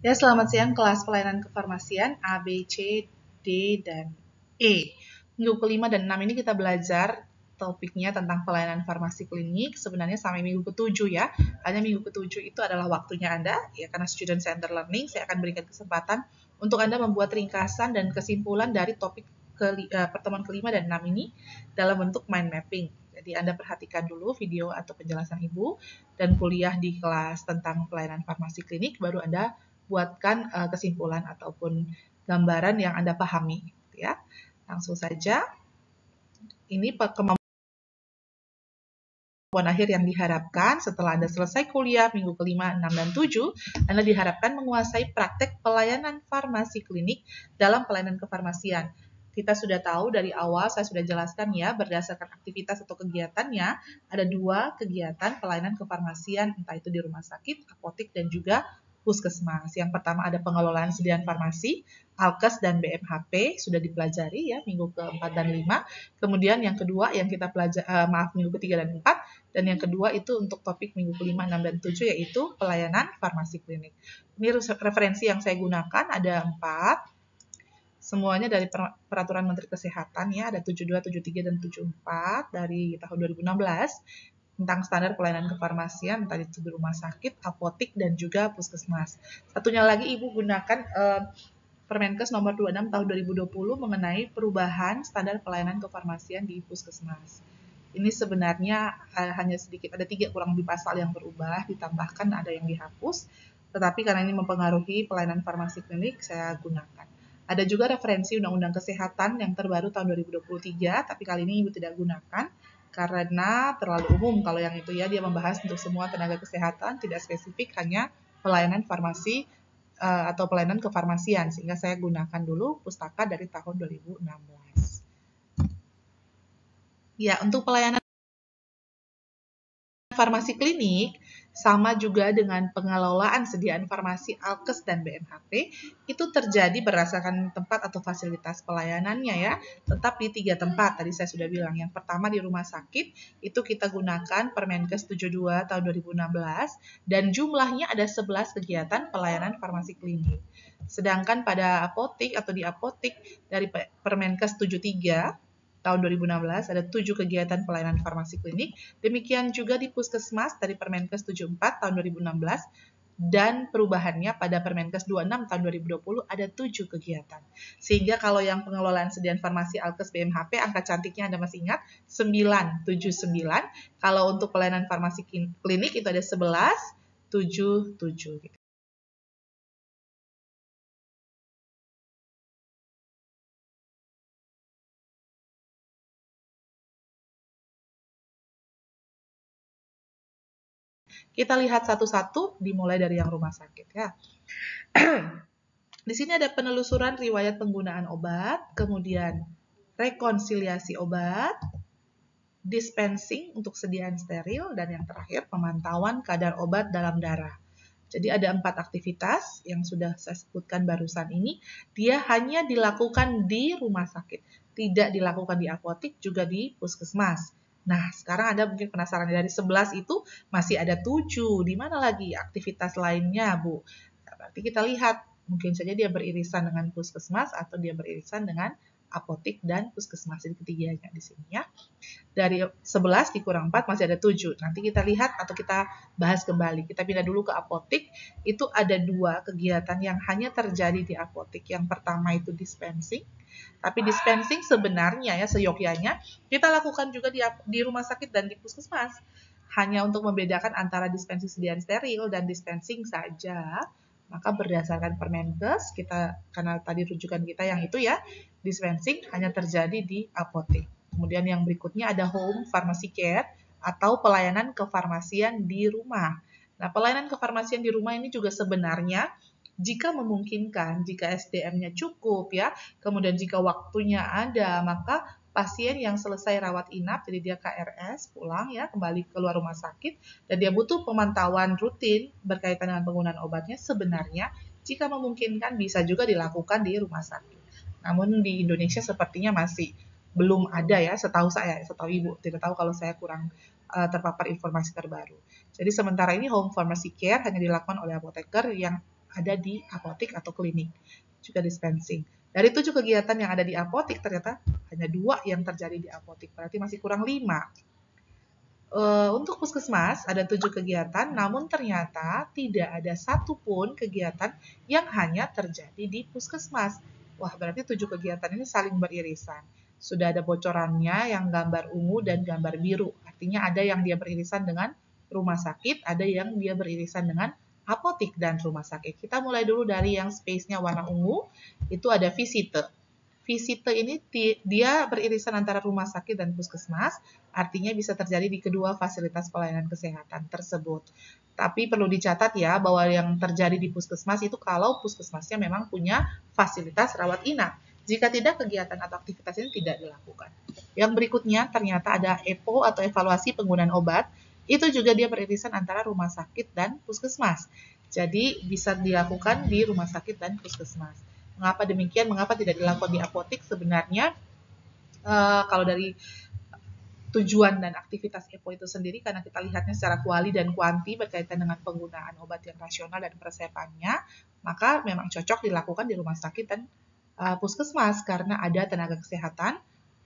Ya, selamat siang kelas pelayanan kefarmasian A, B, C, D, dan E. Minggu kelima dan 6 ini kita belajar topiknya tentang pelayanan farmasi klinik, sebenarnya sampai minggu ke-7 ya. Hanya minggu ke-7 itu adalah waktunya Anda, ya karena student center learning, saya akan berikan kesempatan untuk Anda membuat ringkasan dan kesimpulan dari topik pertemuan kelima dan 6 ini dalam bentuk mind mapping. Jadi Anda perhatikan dulu video atau penjelasan Ibu dan kuliah di kelas tentang pelayanan farmasi klinik, baru Anda buatkan kesimpulan ataupun gambaran yang Anda pahami. Ya. Langsung saja, ini kemampuan akhir yang diharapkan setelah Anda selesai kuliah minggu kelima, 6, dan 7, Anda diharapkan menguasai praktek pelayanan farmasi klinik dalam pelayanan kefarmasian. Kita sudah tahu dari awal, saya sudah jelaskan ya, berdasarkan aktivitas atau kegiatannya, ada 2 kegiatan pelayanan kefarmasian, entah itu di rumah sakit, apotek, dan juga puskesmas. Yang pertama ada pengelolaan sediaan farmasi, Alkes dan BMHP, sudah dipelajari ya minggu ke-4 dan 5. Kemudian yang kedua yang kita pelajari, minggu ke-3 dan 4, dan yang kedua itu untuk topik minggu ke-5, 6, dan 7 yaitu pelayanan farmasi klinik. Ini referensi yang saya gunakan ada 4. Semuanya dari Peraturan Menteri Kesehatan ya, ada 72, 73, dan 74 dari tahun 2016 tentang standar pelayanan kefarmasian, tadi itu di rumah sakit, apotek, dan juga puskesmas. Satunya lagi Ibu gunakan Permenkes nomor 26 tahun 2020 mengenai perubahan standar pelayanan kefarmasian di puskesmas. Ini sebenarnya hanya sedikit, ada 3 kurang lebih pasal yang berubah, ditambahkan ada yang dihapus, tetapi karena ini mempengaruhi pelayanan farmasi klinik, saya gunakan. Ada juga referensi Undang-Undang Kesehatan yang terbaru tahun 2023, tapi kali ini Ibu tidak gunakan, karena terlalu umum kalau yang itu ya, dia membahas untuk semua tenaga kesehatan, tidak spesifik, hanya pelayanan farmasi atau pelayanan kefarmasian, sehingga saya gunakan dulu pustaka dari tahun 2016. Ya, untuk pelayanan farmasi klinik, sama juga dengan pengelolaan sediaan farmasi Alkes dan BMHP, itu terjadi berdasarkan tempat atau fasilitas pelayanannya ya, tetap di 3 tempat, tadi saya sudah bilang. Yang pertama di rumah sakit, itu kita gunakan Permenkes 72 tahun 2016, dan jumlahnya ada 11 kegiatan pelayanan farmasi klinik. Sedangkan pada apotek atau di apotek dari Permenkes 73 tahun 2016 ada 7 kegiatan pelayanan farmasi klinik. Demikian juga di puskesmas dari Permenkes 74 tahun 2016 dan perubahannya pada Permenkes 26 tahun 2020 ada 7 kegiatan. Sehingga kalau yang pengelolaan sediaan farmasi Alkes BMHP angka cantiknya Anda masih ingat 979. Kalau untuk pelayanan farmasi klinik itu ada 1177 gitu. Kita lihat satu-satu dimulai dari yang rumah sakit ya. Di sini ada penelusuran riwayat penggunaan obat, kemudian rekonsiliasi obat, dispensing untuk sediaan steril, dan yang terakhir pemantauan kadar obat dalam darah. Jadi ada 4 aktivitas yang sudah saya sebutkan barusan ini, dia hanya dilakukan di rumah sakit, tidak dilakukan di apotek, juga di puskesmas. Nah, sekarang Anda mungkin penasaran, dari 11 itu masih ada 7, di mana lagi aktivitas lainnya, Bu? Nah, berarti kita lihat, mungkin saja dia beririsan dengan puskesmas atau dia beririsan dengan apotek dan puskesmas, jadi ketiganya di sini ya. Dari 11 dikurang 4 masih ada 7. Nanti kita lihat atau kita bahas kembali. Kita pindah dulu ke apotek. Itu ada 2 kegiatan yang hanya terjadi di apotek. Yang pertama itu dispensing. Tapi dispensing sebenarnya ya seyogyanya kita lakukan juga di rumah sakit dan di puskesmas. Hanya untuk membedakan antara dispensing sediaan steril dan dispensing saja. Maka berdasarkan Permenkes, kita karena tadi rujukan kita yang itu ya, dispensing hanya terjadi di apotek. Kemudian yang berikutnya ada home pharmacy care atau pelayanan kefarmasian di rumah. Nah, pelayanan kefarmasian di rumah ini juga sebenarnya jika memungkinkan, jika SDM-nya cukup ya, kemudian jika waktunya ada, maka pasien yang selesai rawat inap, jadi dia KRS, pulang ya, kembali keluar rumah sakit, dan dia butuh pemantauan rutin berkaitan dengan penggunaan obatnya, sebenarnya jika memungkinkan bisa juga dilakukan di rumah sakit. Namun di Indonesia sepertinya masih belum ada ya, setahu saya, setahu Ibu. Tidak tahu kalau saya kurang terpapar informasi terbaru. Jadi sementara ini home pharmacy care hanya dilakukan oleh apoteker yang ada di apotik atau klinik, juga dispensing. Dari 7 kegiatan yang ada di apotik, ternyata hanya 2 yang terjadi di apotik, berarti masih kurang 5. Untuk puskesmas ada 7 kegiatan, namun ternyata tidak ada satupun kegiatan yang hanya terjadi di puskesmas. Wah, berarti 7 kegiatan ini saling beririsan. Sudah ada bocorannya yang gambar ungu dan gambar biru. Artinya ada yang dia beririsan dengan rumah sakit, ada yang dia beririsan dengan apotik dan rumah sakit. Kita mulai dulu dari yang space-nya warna ungu, itu ada visite. Visite ini dia beririsan antara rumah sakit dan puskesmas, artinya bisa terjadi di kedua fasilitas pelayanan kesehatan tersebut. Tapi perlu dicatat ya bahwa yang terjadi di puskesmas itu kalau puskesmasnya memang punya fasilitas rawat inap. Jika tidak, kegiatan atau aktivitas ini tidak dilakukan. Yang berikutnya ternyata ada EPO atau evaluasi penggunaan obat. Itu juga dia beririsan antara rumah sakit dan puskesmas. Jadi bisa dilakukan di rumah sakit dan puskesmas. Mengapa demikian? Mengapa tidak dilakukan di apotik? Sebenarnya kalau dari tujuan dan aktivitas EPO itu sendiri, karena kita lihatnya secara kuali dan kuanti berkaitan dengan penggunaan obat yang rasional dan persepannya, maka memang cocok dilakukan di rumah sakit dan puskesmas karena ada tenaga kesehatan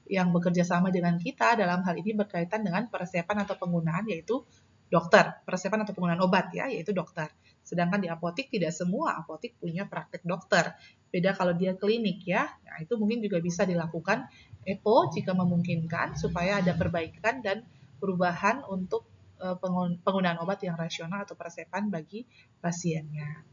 yang bekerja sama dengan kita dalam hal ini berkaitan dengan peresepan atau penggunaan, yaitu dokter, peresepan atau penggunaan obat ya, yaitu dokter. Sedangkan di apotik tidak semua apotik punya praktek dokter. Beda kalau dia klinik ya. Nah, itu mungkin juga bisa dilakukan EPO jika memungkinkan supaya ada perbaikan dan perubahan untuk penggunaan obat yang rasional atau peresepan bagi pasiennya.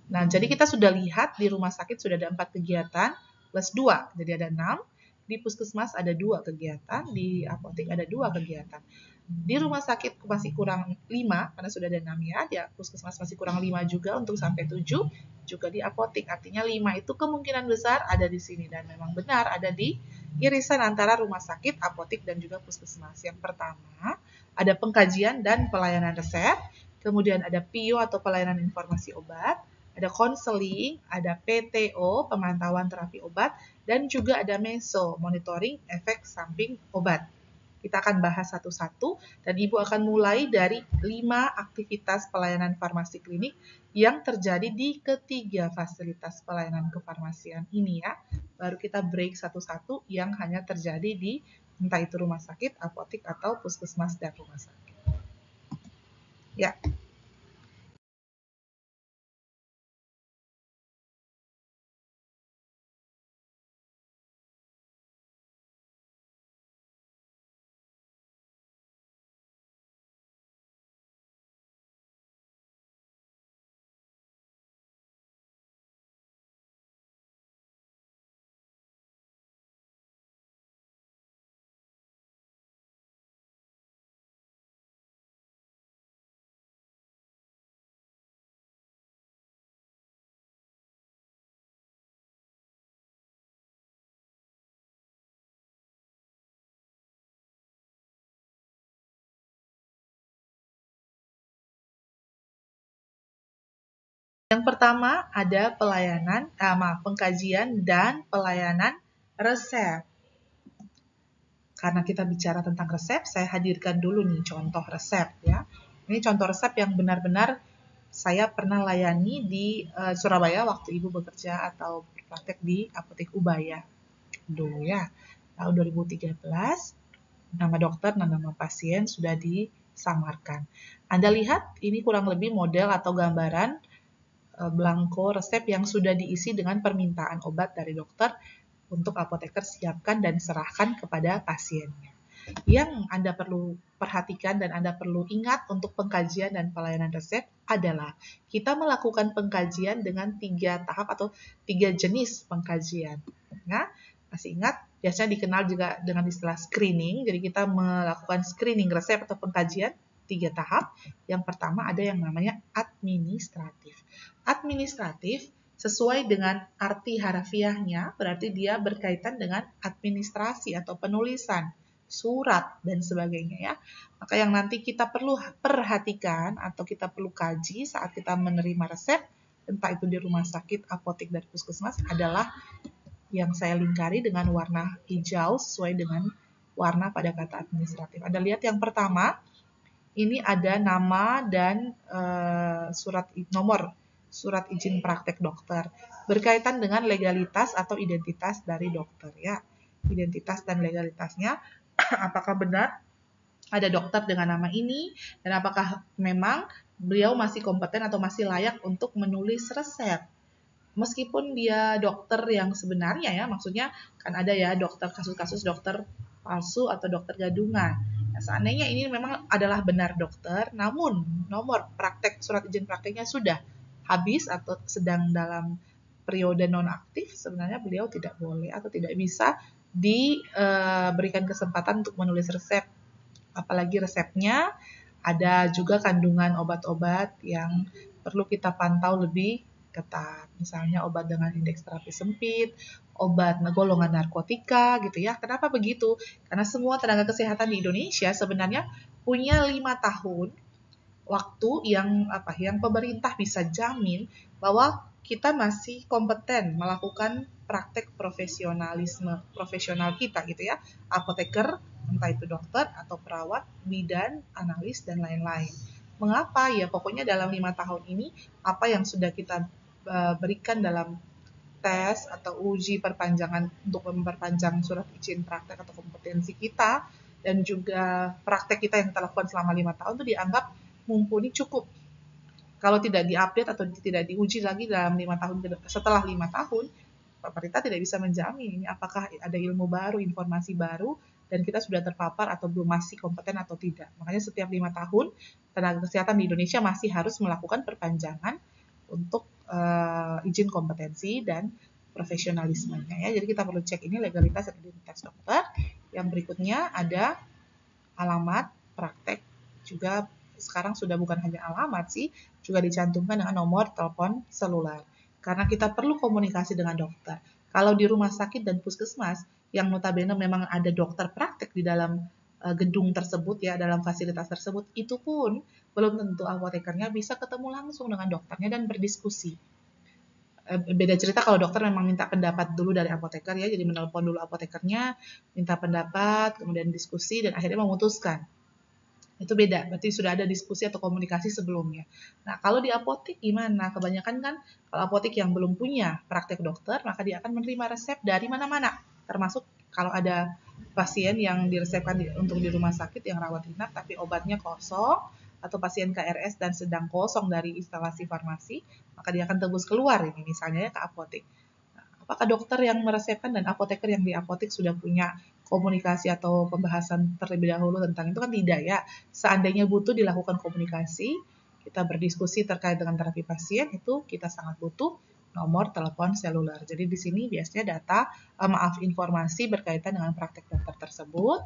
Nah, jadi kita sudah lihat di rumah sakit sudah ada 4 kegiatan plus 2, jadi ada 6. Di puskesmas ada 2 kegiatan, di apotik ada 2 kegiatan. Di rumah sakit masih kurang 5, karena sudah ada 6 ya, di puskesmas masih kurang 5 juga untuk sampai 7, juga di apotik. Artinya 5 itu kemungkinan besar ada di sini, dan memang benar ada di irisan antara rumah sakit, apotik, dan juga puskesmas. Yang pertama, ada pengkajian dan pelayanan resep, kemudian ada PIO atau pelayanan informasi obat, ada konseling, ada PTO, pemantauan terapi obat, dan juga ada MESO, monitoring efek samping obat. Kita akan bahas satu-satu dan Ibu akan mulai dari 5 aktivitas pelayanan farmasi klinik yang terjadi di ketiga fasilitas pelayanan kefarmasian ini ya. Baru kita break satu-satu yang hanya terjadi di entah itu rumah sakit, apotik, atau puskesmas dan rumah sakit. Ya. Yang pertama ada pengkajian dan pelayanan resep. Karena kita bicara tentang resep, saya hadirkan dulu nih contoh resep ya. Ini contoh resep yang benar-benar saya pernah layani di Surabaya waktu Ibu bekerja atau praktek di Apotek Ubaya. Dulu ya, tahun 2013, nama dokter dan nama pasien sudah disamarkan. Anda lihat ini kurang lebih model atau gambaran belangko resep yang sudah diisi dengan permintaan obat dari dokter untuk apoteker siapkan dan serahkan kepada pasiennya. Yang Anda perlu perhatikan dan Anda perlu ingat untuk pengkajian dan pelayanan resep adalah kita melakukan pengkajian dengan 3 tahap atau 3 jenis pengkajian. Nah, masih ingat? Biasanya dikenal juga dengan istilah screening. Jadi kita melakukan screening resep atau pengkajian 3 tahap. Yang pertama ada yang namanya administratif. Administratif sesuai dengan arti harafiahnya, berarti dia berkaitan dengan administrasi atau penulisan, surat, dan sebagainya ya. Maka yang nanti kita perlu perhatikan atau kita perlu kaji saat kita menerima resep, entah itu di rumah sakit, apotek, dan puskesmas, adalah yang saya lingkari dengan warna hijau sesuai dengan warna pada kata administratif. Anda lihat yang pertama, ini ada nama dan surat nomor surat izin praktek dokter. Berkaitan dengan legalitas atau identitas dari dokter ya. Identitas dan legalitasnya apakah benar ada dokter dengan nama ini dan apakah memang beliau masih kompeten atau masih layak untuk menulis resep. Meskipun dia dokter yang sebenarnya ya, maksudnya kan ada ya dokter kasus-kasus dokter palsu atau dokter gadungan. Nah, seandainya ini memang adalah benar dokter, namun nomor praktek surat izin prakteknya sudah habis atau sedang dalam periode nonaktif, sebenarnya beliau tidak boleh atau tidak bisa diberikan kesempatan untuk menulis resep. Apalagi resepnya ada juga kandungan obat-obat yang perlu kita pantau lebih ketat. Misalnya obat dengan indeks terapi sempit, obat golongan narkotika gitu ya. Kenapa begitu? Karena semua tenaga kesehatan di Indonesia sebenarnya punya 5 tahun waktu yang pemerintah bisa jamin bahwa kita masih kompeten melakukan praktek profesional kita gitu ya. Apoteker, entah itu dokter atau perawat, bidan, analis dan lain-lain. Mengapa? Ya pokoknya dalam 5 tahun ini apa yang sudah kita berikan dalam tes atau uji perpanjangan untuk memperpanjang surat izin praktek atau kompetensi kita dan juga praktek kita yang kita lakukan selama 5 tahun itu dianggap mumpuni cukup. Kalau tidak diupdate atau tidak diuji lagi dalam 5 tahun setelah 5 tahun, pemerintah tidak bisa menjamin ini apakah ada ilmu baru, informasi baru dan kita sudah terpapar atau belum masih kompeten atau tidak. Makanya setiap 5 tahun tenaga kesehatan di Indonesia masih harus melakukan perpanjangan untuk izin kompetensi dan profesionalismenya ya. Jadi kita perlu cek ini legalitas dan identitas dokter. Yang berikutnya ada alamat praktek, juga sekarang sudah bukan hanya alamat sih, juga dicantumkan dengan nomor telepon seluler. Karena kita perlu komunikasi dengan dokter. Kalau di rumah sakit dan puskesmas yang notabene memang ada dokter praktek di dalam gedung tersebut ya, dalam fasilitas tersebut, itu pun belum tentu apotekernya bisa ketemu langsung dengan dokternya dan berdiskusi. Beda cerita kalau dokter memang minta pendapat dulu dari apoteker ya, jadi menelpon dulu apotekernya, minta pendapat, kemudian diskusi dan akhirnya memutuskan. Itu beda, berarti sudah ada diskusi atau komunikasi sebelumnya. Nah, kalau di apotek gimana? Kebanyakan kan kalau apotek yang belum punya praktek dokter, maka dia akan menerima resep dari mana-mana. Termasuk kalau ada pasien yang diresepkan untuk di rumah sakit yang rawat inap tapi obatnya kosong, atau pasien KRS dan sedang kosong dari instalasi farmasi, maka dia akan tebus keluar ini misalnya ya ke apotek. Nah, apakah dokter yang meresepkan dan apoteker yang di apotek sudah punya komunikasi atau pembahasan terlebih dahulu tentang itu? Kan tidak ya. Seandainya butuh dilakukan komunikasi, kita berdiskusi terkait dengan terapi pasien, itu kita sangat butuh nomor telepon seluler. Jadi di sini biasanya informasi berkaitan dengan praktek dokter tersebut.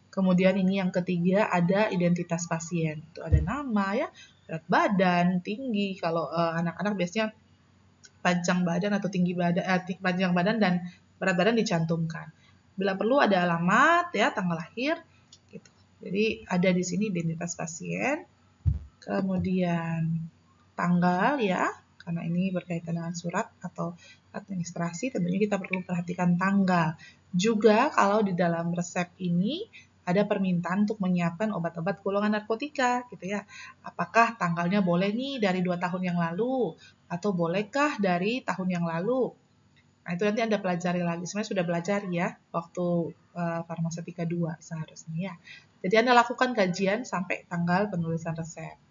Kemudian ini yang ketiga ada identitas pasien. Itu ada nama ya, berat badan, tinggi. Kalau anak-anak biasanya panjang badan atau panjang badan dan berat badan dicantumkan. Bila perlu ada alamat ya, tanggal lahir gitu. Jadi ada di sini identitas pasien. Kemudian tanggal ya, karena ini berkaitan dengan surat atau administrasi, tentunya kita perlu perhatikan tanggal. Juga kalau di dalam resep ini ada permintaan untuk menyiapkan obat-obat golongan narkotika gitu ya. Apakah tanggalnya boleh nih dari 2 tahun yang lalu atau bolehkah dari tahun yang lalu? Nah, itu nanti Anda pelajari lagi. Sebenarnya sudah belajar ya waktu Farmasetika 2 seharusnya ya. Jadi Anda lakukan kajian sampai tanggal penulisan resep.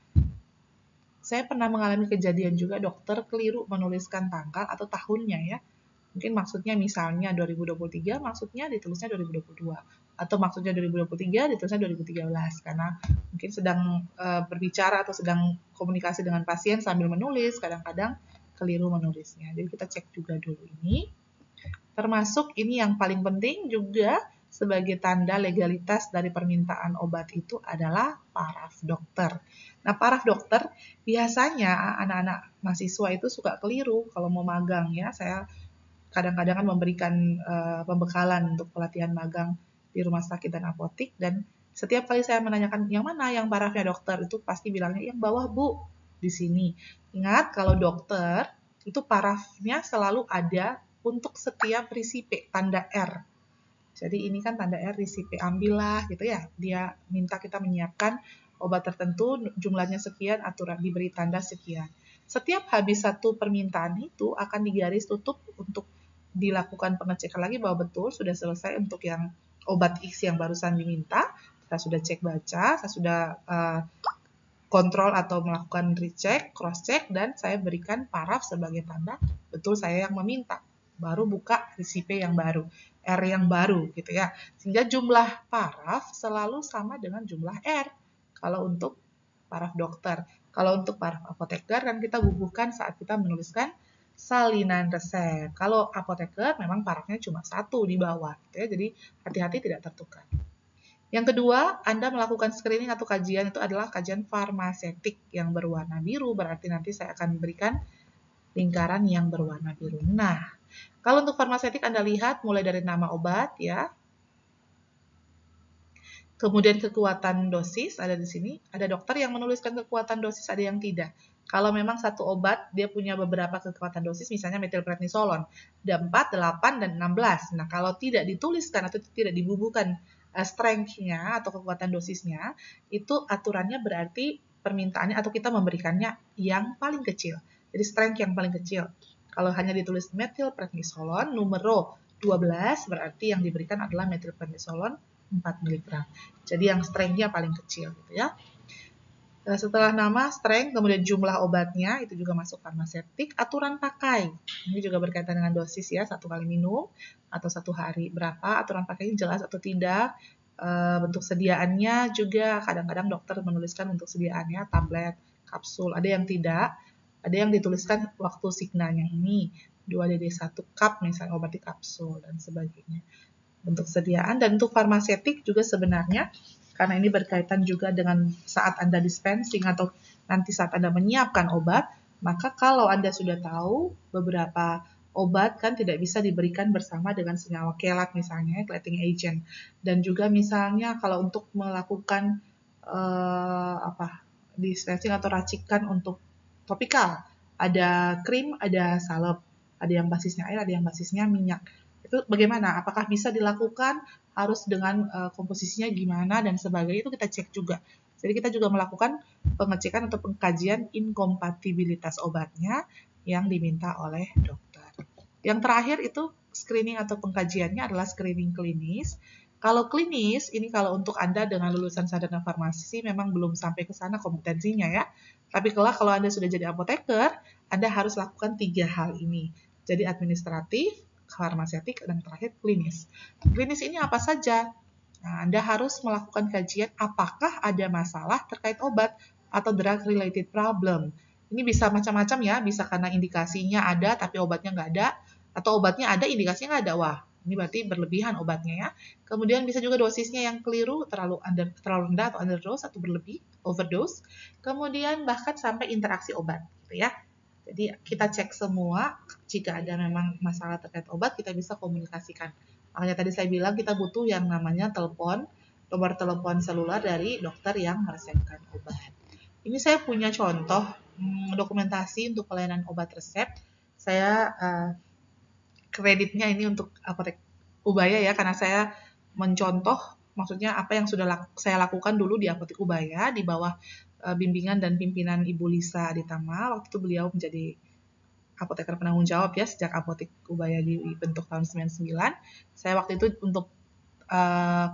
Saya pernah mengalami kejadian juga dokter keliru menuliskan tanggal atau tahunnya ya. Mungkin maksudnya misalnya 2023, maksudnya ditulisnya 2022. Atau maksudnya 2023, ditulisnya 2013. Karena mungkin sedang berbicara atau sedang komunikasi dengan pasien sambil menulis, kadang-kadang keliru menulisnya. Jadi kita cek juga dulu ini. Termasuk ini yang paling penting juga sebagai tanda legalitas dari permintaan obat itu adalah paraf dokter. Nah, paraf dokter biasanya anak-anak mahasiswa itu suka keliru kalau mau magang ya. Saya kadang-kadang kan memberikan pembekalan untuk pelatihan magang di rumah sakit dan apotek, dan setiap kali saya menanyakan yang mana yang parafnya dokter, itu pasti bilangnya yang bawah Bu, di sini. Ingat kalau dokter itu parafnya selalu ada untuk setiap risipe tanda R. Jadi ini kan tanda R risipe, ambillah gitu ya. Dia minta kita menyiapkan obat tertentu jumlahnya sekian, aturan diberi tanda sekian. Setiap habis satu permintaan itu akan digaris tutup untuk dilakukan pengecekan lagi bahwa betul sudah selesai untuk yang obat X yang barusan diminta. Saya sudah cek baca, saya sudah kontrol atau melakukan recheck, cross check, dan saya berikan paraf sebagai tanda betul saya yang meminta. Baru buka resipe yang baru, R yang baru gitu ya. Sehingga jumlah paraf selalu sama dengan jumlah R. Kalau untuk paraf dokter. Kalau untuk paraf apoteker kan kita bubuhkan saat kita menuliskan salinan resep. Kalau apoteker memang parafnya cuma satu di bawah gitu ya. Jadi hati-hati tidak tertukar. Yang kedua, Anda melakukan screening atau kajian itu adalah kajian farmasetik yang berwarna biru, berarti nanti saya akan berikan lingkaran yang berwarna biru. Nah, kalau untuk farmasetik Anda lihat mulai dari nama obat ya, kemudian kekuatan dosis ada di sini, ada dokter yang menuliskan kekuatan dosis, ada yang tidak. Kalau memang satu obat dia punya beberapa kekuatan dosis, misalnya metilprednisolon, ada 4, 8, dan 16. Nah, kalau tidak dituliskan atau tidak dibubuhkan strength-nya atau kekuatan dosisnya, itu aturannya berarti permintaannya atau kita memberikannya yang paling kecil. Jadi strength yang paling kecil. Kalau hanya ditulis metilprednisolon numero 12, berarti yang diberikan adalah metilprednisolon 4 mg. Jadi yang strength-nya paling kecil gitu ya. Setelah nama, strength, kemudian jumlah obatnya, itu juga masuk farmasetik. Aturan pakai, ini juga berkaitan dengan dosis ya, 1 kali minum atau 1 hari. Berapa, aturan pakainya jelas atau tidak. Bentuk sediaannya juga, kadang-kadang dokter menuliskan untuk sediaannya tablet, kapsul, ada yang tidak. Ada yang dituliskan waktu signalnya ini, 2DD1 cup misalnya obat di kapsul, dan sebagainya. Bentuk sediaan, dan untuk farmasetik juga sebenarnya karena ini berkaitan juga dengan saat Anda dispensing atau nanti saat Anda menyiapkan obat, maka kalau Anda sudah tahu beberapa obat kan tidak bisa diberikan bersama dengan senyawa kelat misalnya, chelating agent. Dan juga misalnya kalau untuk melakukan dispensing atau racikan untuk topikal, ada krim, ada salep, ada yang basisnya air, ada yang basisnya minyak. Itu bagaimana? Apakah bisa dilakukan? Harus dengan komposisinya gimana dan sebagainya, itu kita cek juga. Jadi kita juga melakukan pengecekan atau pengkajian inkompatibilitas obatnya yang diminta oleh dokter. Yang terakhir itu screening atau pengkajiannya adalah screening klinis. Kalau klinis, ini kalau untuk Anda dengan lulusan sarjana farmasi memang belum sampai ke sana kompetensinya ya. Tapi kalau Anda sudah jadi apoteker, Anda harus lakukan 3 hal ini. Jadi administratif, farmasetik, dan terakhir klinis. Klinis ini apa saja? Nah, Anda harus melakukan kajian apakah ada masalah terkait obat atau drug-related problem. Ini bisa macam-macam ya, bisa karena indikasinya ada tapi obatnya nggak ada, atau obatnya ada, indikasinya nggak ada. Wah, ini berarti berlebihan obatnya ya. Kemudian bisa juga dosisnya yang keliru, terlalu rendah atau underdose atau berlebih, overdose. Kemudian bahkan sampai interaksi obat, gitu ya. Jadi kita cek semua, jika ada memang masalah terkait obat, kita bisa komunikasikan. Makanya tadi saya bilang kita butuh yang namanya telepon, nomor telepon seluler dari dokter yang meresepkan obat. Ini saya punya contoh dokumentasi untuk pelayanan obat resep. Saya kreditnya ini untuk apotek Ubaya ya, karena saya mencontoh, maksudnya apa yang sudah saya lakukan dulu di apotek Ubaya, di bawah bimbingan dan pimpinan Ibu Lisa Aditama. Waktu itu beliau menjadi apoteker penanggung jawab ya sejak apotek Ubaya dibentuk tahun 99. Saya waktu itu untuk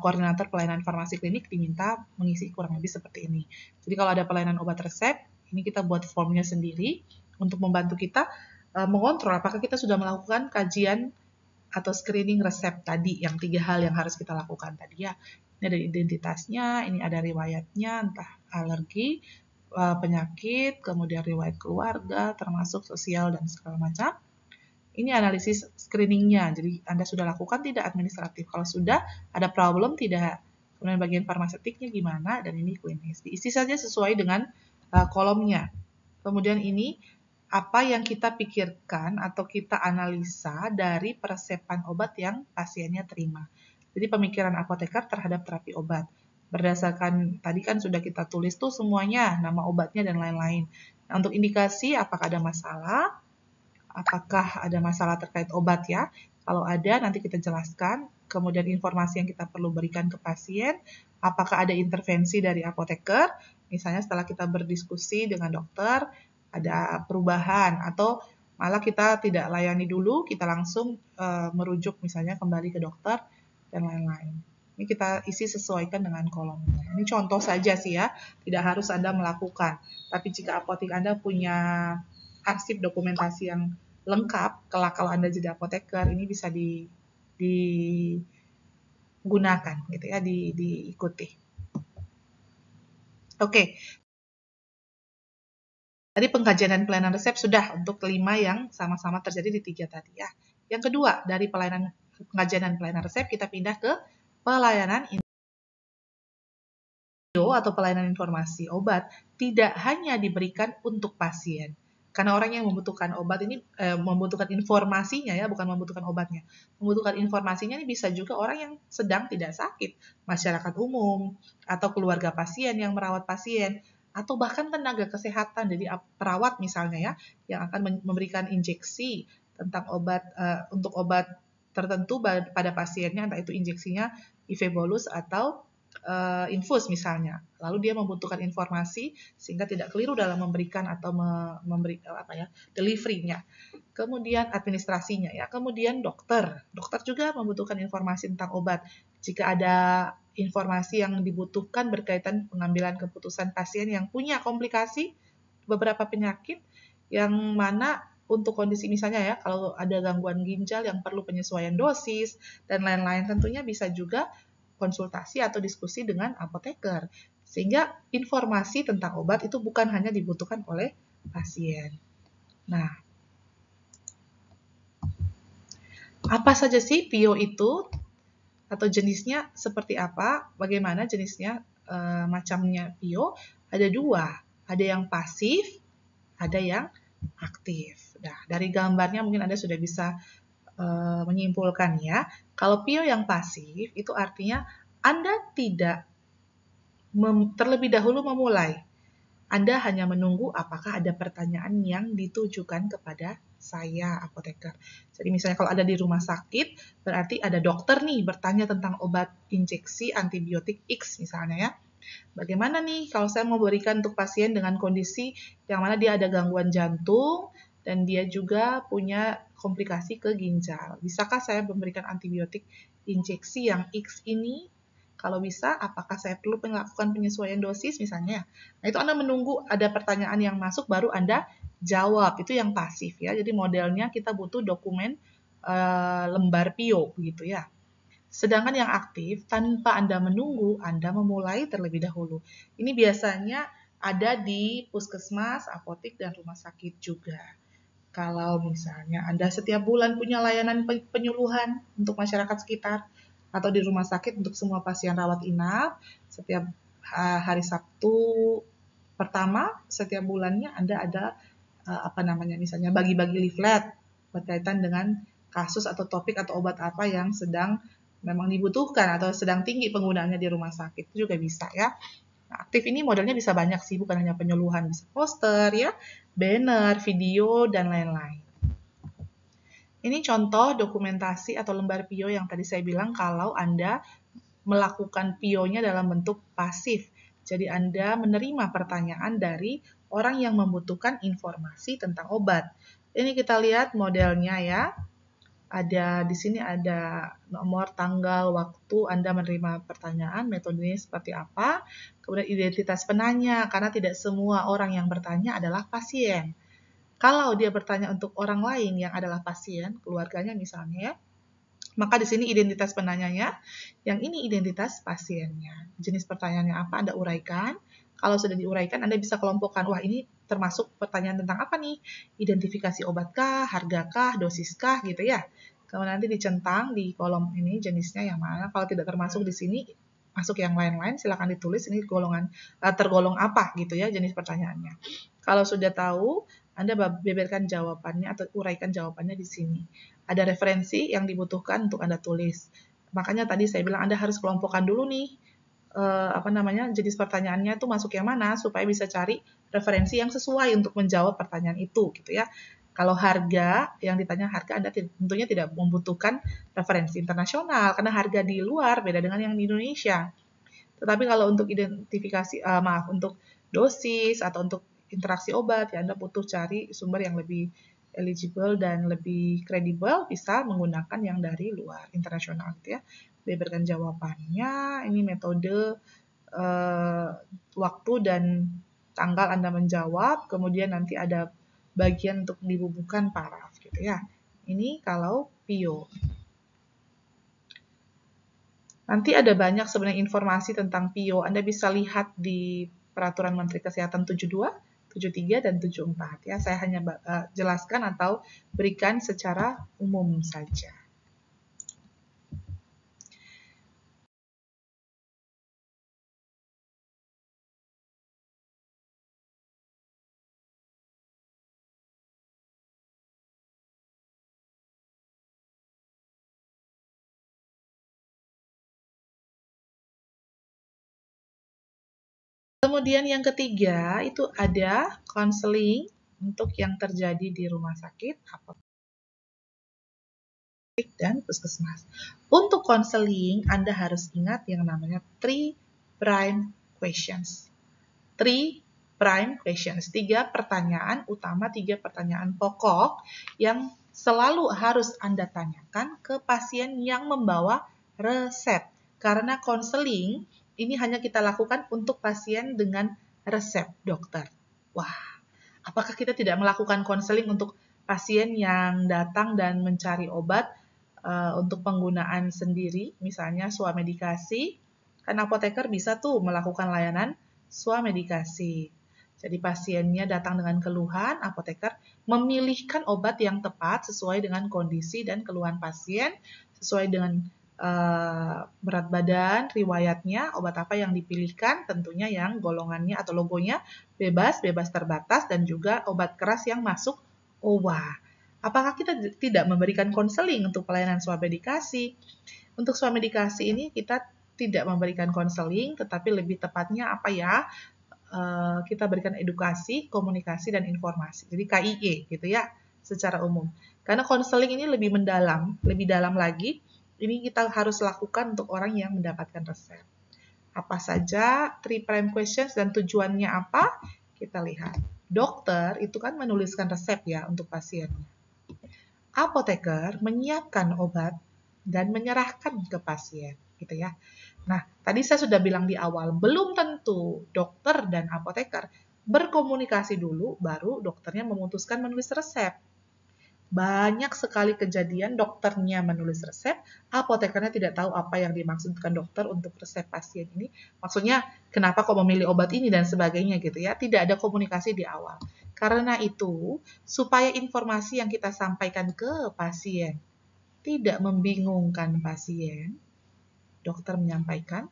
koordinator pelayanan farmasi klinik diminta mengisi kurang lebih seperti ini. Jadi kalau ada pelayanan obat resep, ini kita buat formnya sendiri untuk membantu kita mengontrol apakah kita sudah melakukan kajian atau screening resep tadi, yang 3 hal yang harus kita lakukan tadi ya. Ini ada identitasnya, ini ada riwayatnya, entah alergi, penyakit, kemudian riwayat keluarga, termasuk sosial dan segala macam. Ini analisis screeningnya, jadi Anda sudah lakukan tidak administratif. Kalau sudah, ada problem tidak, kemudian bagian farmasetiknya gimana, dan ini klinis. Diisi saja sesuai dengan kolomnya. Kemudian ini apa yang kita pikirkan atau kita analisa dari peresepan obat yang pasiennya terima. Jadi pemikiran apoteker terhadap terapi obat. Berdasarkan tadi kan sudah kita tulis tuh semuanya, nama obatnya dan lain-lain. Nah, untuk indikasi apakah ada masalah terkait obat ya. Kalau ada nanti kita jelaskan, kemudian informasi yang kita perlu berikan ke pasien, apakah ada intervensi dari apoteker, misalnya setelah kita berdiskusi dengan dokter, ada perubahan, atau malah kita tidak layani dulu, kita langsung merujuk misalnya kembali ke dokter dan lain-lain. Ini kita isi sesuaikan dengan kolomnya. Ini contoh saja sih ya, tidak harus Anda melakukan. Tapi jika apotek Anda punya arsip dokumentasi yang lengkap, kalau Anda jadi apoteker, ini bisa digunakan gitu ya, diikuti. Oke. Tadi pengkajian dan pelayanan resep sudah untuk kelima yang sama-sama terjadi di 3 tadi ya. Yang kedua, dari pengkajian dan pelayanan resep kita pindah ke pelayanan atau pelayanan informasi obat tidak hanya diberikan untuk pasien. Karena orang yang membutuhkan obat ini membutuhkan informasinya ya, bukan membutuhkan obatnya. Membutuhkan informasinya ini bisa juga orang yang sedang tidak sakit, masyarakat umum, atau keluarga pasien yang merawat pasien, atau bahkan tenaga kesehatan, jadi perawat misalnya ya, yang akan memberikan injeksi tentang obat untuk obat tertentu pada pasiennya, entah itu injeksinya IV bolus atau infus misalnya. Lalu dia membutuhkan informasi sehingga tidak keliru dalam memberikan atau memberi delivery-nya. Kemudian administrasinya ya. Kemudian dokter. Dokter juga membutuhkan informasi tentang obat. Jika ada informasi yang dibutuhkan berkaitan pengambilan keputusan pasien yang punya komplikasi beberapa penyakit yang mana untuk kondisi misalnya ya, kalau ada gangguan ginjal yang perlu penyesuaian dosis dan lain-lain, tentunya bisa juga konsultasi atau diskusi dengan apoteker. Sehingga informasi tentang obat itu bukan hanya dibutuhkan oleh pasien. Nah, apa saja sih PIO itu? Atau jenisnya seperti apa? Bagaimana jenisnya macamnya PIO? Ada dua. Ada yang pasif, ada yang aktif. Nah, dari gambarnya mungkin Anda sudah bisa menyimpulkan ya. Kalau PIO yang pasif itu artinya Anda tidak terlebih dahulu memulai. Anda hanya menunggu apakah ada pertanyaan yang ditujukan kepada saya, apoteker. Jadi misalnya kalau ada di rumah sakit, berarti ada dokter nih bertanya tentang obat injeksi antibiotik X misalnya ya. Bagaimana nih kalau saya mau berikan untuk pasien dengan kondisi yang mana dia ada gangguan jantung dan dia juga punya komplikasi ke ginjal. Bisakah saya memberikan antibiotik injeksi yang X ini? Kalau bisa, apakah saya perlu melakukan penyesuaian dosis misalnya? Nah, itu Anda menunggu ada pertanyaan yang masuk baru Anda jawab. Itu yang pasif ya. Jadi modelnya kita butuh dokumen lembar PIO begitu ya. Sedangkan yang aktif, tanpa Anda menunggu, Anda memulai terlebih dahulu. Ini biasanya ada di puskesmas, apotek, dan rumah sakit juga. Kalau misalnya Anda setiap bulan punya layanan penyuluhan untuk masyarakat sekitar, atau di rumah sakit untuk semua pasien rawat inap, setiap hari Sabtu pertama, setiap bulannya Anda ada misalnya bagi-bagi leaflet berkaitan dengan kasus atau topik atau obat apa yang sedang memang dibutuhkan atau sedang tinggi penggunaannya di rumah sakit, itu juga bisa ya. Nah, aktif ini modelnya bisa banyak sih, bukan hanya penyuluhan, bisa poster ya, banner, video, dan lain-lain. Ini contoh dokumentasi atau lembar PIO yang tadi saya bilang kalau Anda melakukan PIO-nya dalam bentuk pasif. Jadi Anda menerima pertanyaan dari orang yang membutuhkan informasi tentang obat. Ini kita lihat modelnya ya. Di sini ada nomor, tanggal, waktu Anda menerima pertanyaan, metodenya seperti apa, kemudian identitas penanya, karena tidak semua orang yang bertanya adalah pasien. Kalau dia bertanya untuk orang lain yang adalah pasien, keluarganya misalnya ya, maka di sini identitas penanyanya, yang ini identitas pasiennya. Jenis pertanyaannya apa Anda uraikan. Kalau sudah diuraikan, Anda bisa kelompokkan, wah ini termasuk pertanyaan tentang apa nih? Identifikasi obatkah, hargakah, dosiskah gitu ya. Kemudian nanti dicentang di kolom ini jenisnya yang mana. Kalau tidak termasuk di sini, masuk yang lain-lain, silakan ditulis ini tergolong apa gitu ya jenis pertanyaannya. Kalau sudah tahu, Anda beberkan jawabannya atau uraikan jawabannya di sini. Ada referensi yang dibutuhkan untuk Anda tulis. Makanya tadi saya bilang Anda harus kelompokkan dulu nih jenis pertanyaannya itu masuk yang mana supaya bisa cari referensi yang sesuai untuk menjawab pertanyaan itu gitu ya. Kalau harga, yang ditanya harga, Anda tentunya tidak membutuhkan referensi internasional karena harga di luar beda dengan yang di Indonesia. Tetapi kalau untuk identifikasi, untuk dosis atau untuk interaksi obat, ya Anda butuh cari sumber yang lebih eligible dan lebih kredibel, bisa menggunakan yang dari luar, internasional gitu ya. Berikan jawabannya, ini metode waktu dan tanggal Anda menjawab, kemudian nanti ada bagian untuk dibubuhkan paraf gitu ya. Ini kalau PIO. Nanti ada banyak sebenarnya informasi tentang PIO. Anda bisa lihat di Peraturan Menteri Kesehatan 72, 73, dan 74. Ya, saya hanya jelaskan atau berikan secara umum saja. Kemudian yang ketiga itu ada konseling untuk yang terjadi di rumah sakit, apotek, dan puskesmas. Untuk konseling, Anda harus ingat yang namanya 3 prime questions. 3 prime questions, 3 pertanyaan utama, 3 pertanyaan pokok yang selalu harus Anda tanyakan ke pasien yang membawa resep. Karena konseling ini hanya kita lakukan untuk pasien dengan resep dokter. Wah, apakah kita tidak melakukan konseling untuk pasien yang datang dan mencari obat untuk penggunaan sendiri, misalnya swamedikasi? Kan apoteker bisa tuh melakukan layanan swamedikasi. Jadi pasiennya datang dengan keluhan, apoteker memilihkan obat yang tepat sesuai dengan kondisi dan keluhan pasien, sesuai dengan berat badan, riwayatnya, obat apa yang dipilihkan, tentunya yang golongannya atau logonya bebas terbatas, dan juga obat keras yang masuk OWA. Apakah kita tidak memberikan konseling untuk pelayanan swamedikasi? Untuk swamedikasi ini kita tidak memberikan konseling, tetapi lebih tepatnya apa ya? Kita berikan edukasi, komunikasi, dan informasi. Jadi KIE gitu ya, secara umum. Karena konseling ini lebih mendalam, lebih dalam lagi. Ini kita harus lakukan untuk orang yang mendapatkan resep. Apa saja 3 prime questions dan tujuannya apa? Kita lihat. Dokter itu kan menuliskan resep ya untuk pasiennya. Apoteker menyiapkan obat dan menyerahkan ke pasien, gitu ya. Nah, tadi saya sudah bilang di awal, belum tentu dokter dan apoteker berkomunikasi dulu, baru dokternya memutuskan menulis resep. Banyak sekali kejadian dokternya menulis resep, apotekernya tidak tahu apa yang dimaksudkan dokter untuk resep pasien ini. Maksudnya, kenapa kok memilih obat ini dan sebagainya gitu ya. Tidak ada komunikasi di awal. Karena itu, supaya informasi yang kita sampaikan ke pasien tidak membingungkan pasien, dokter menyampaikan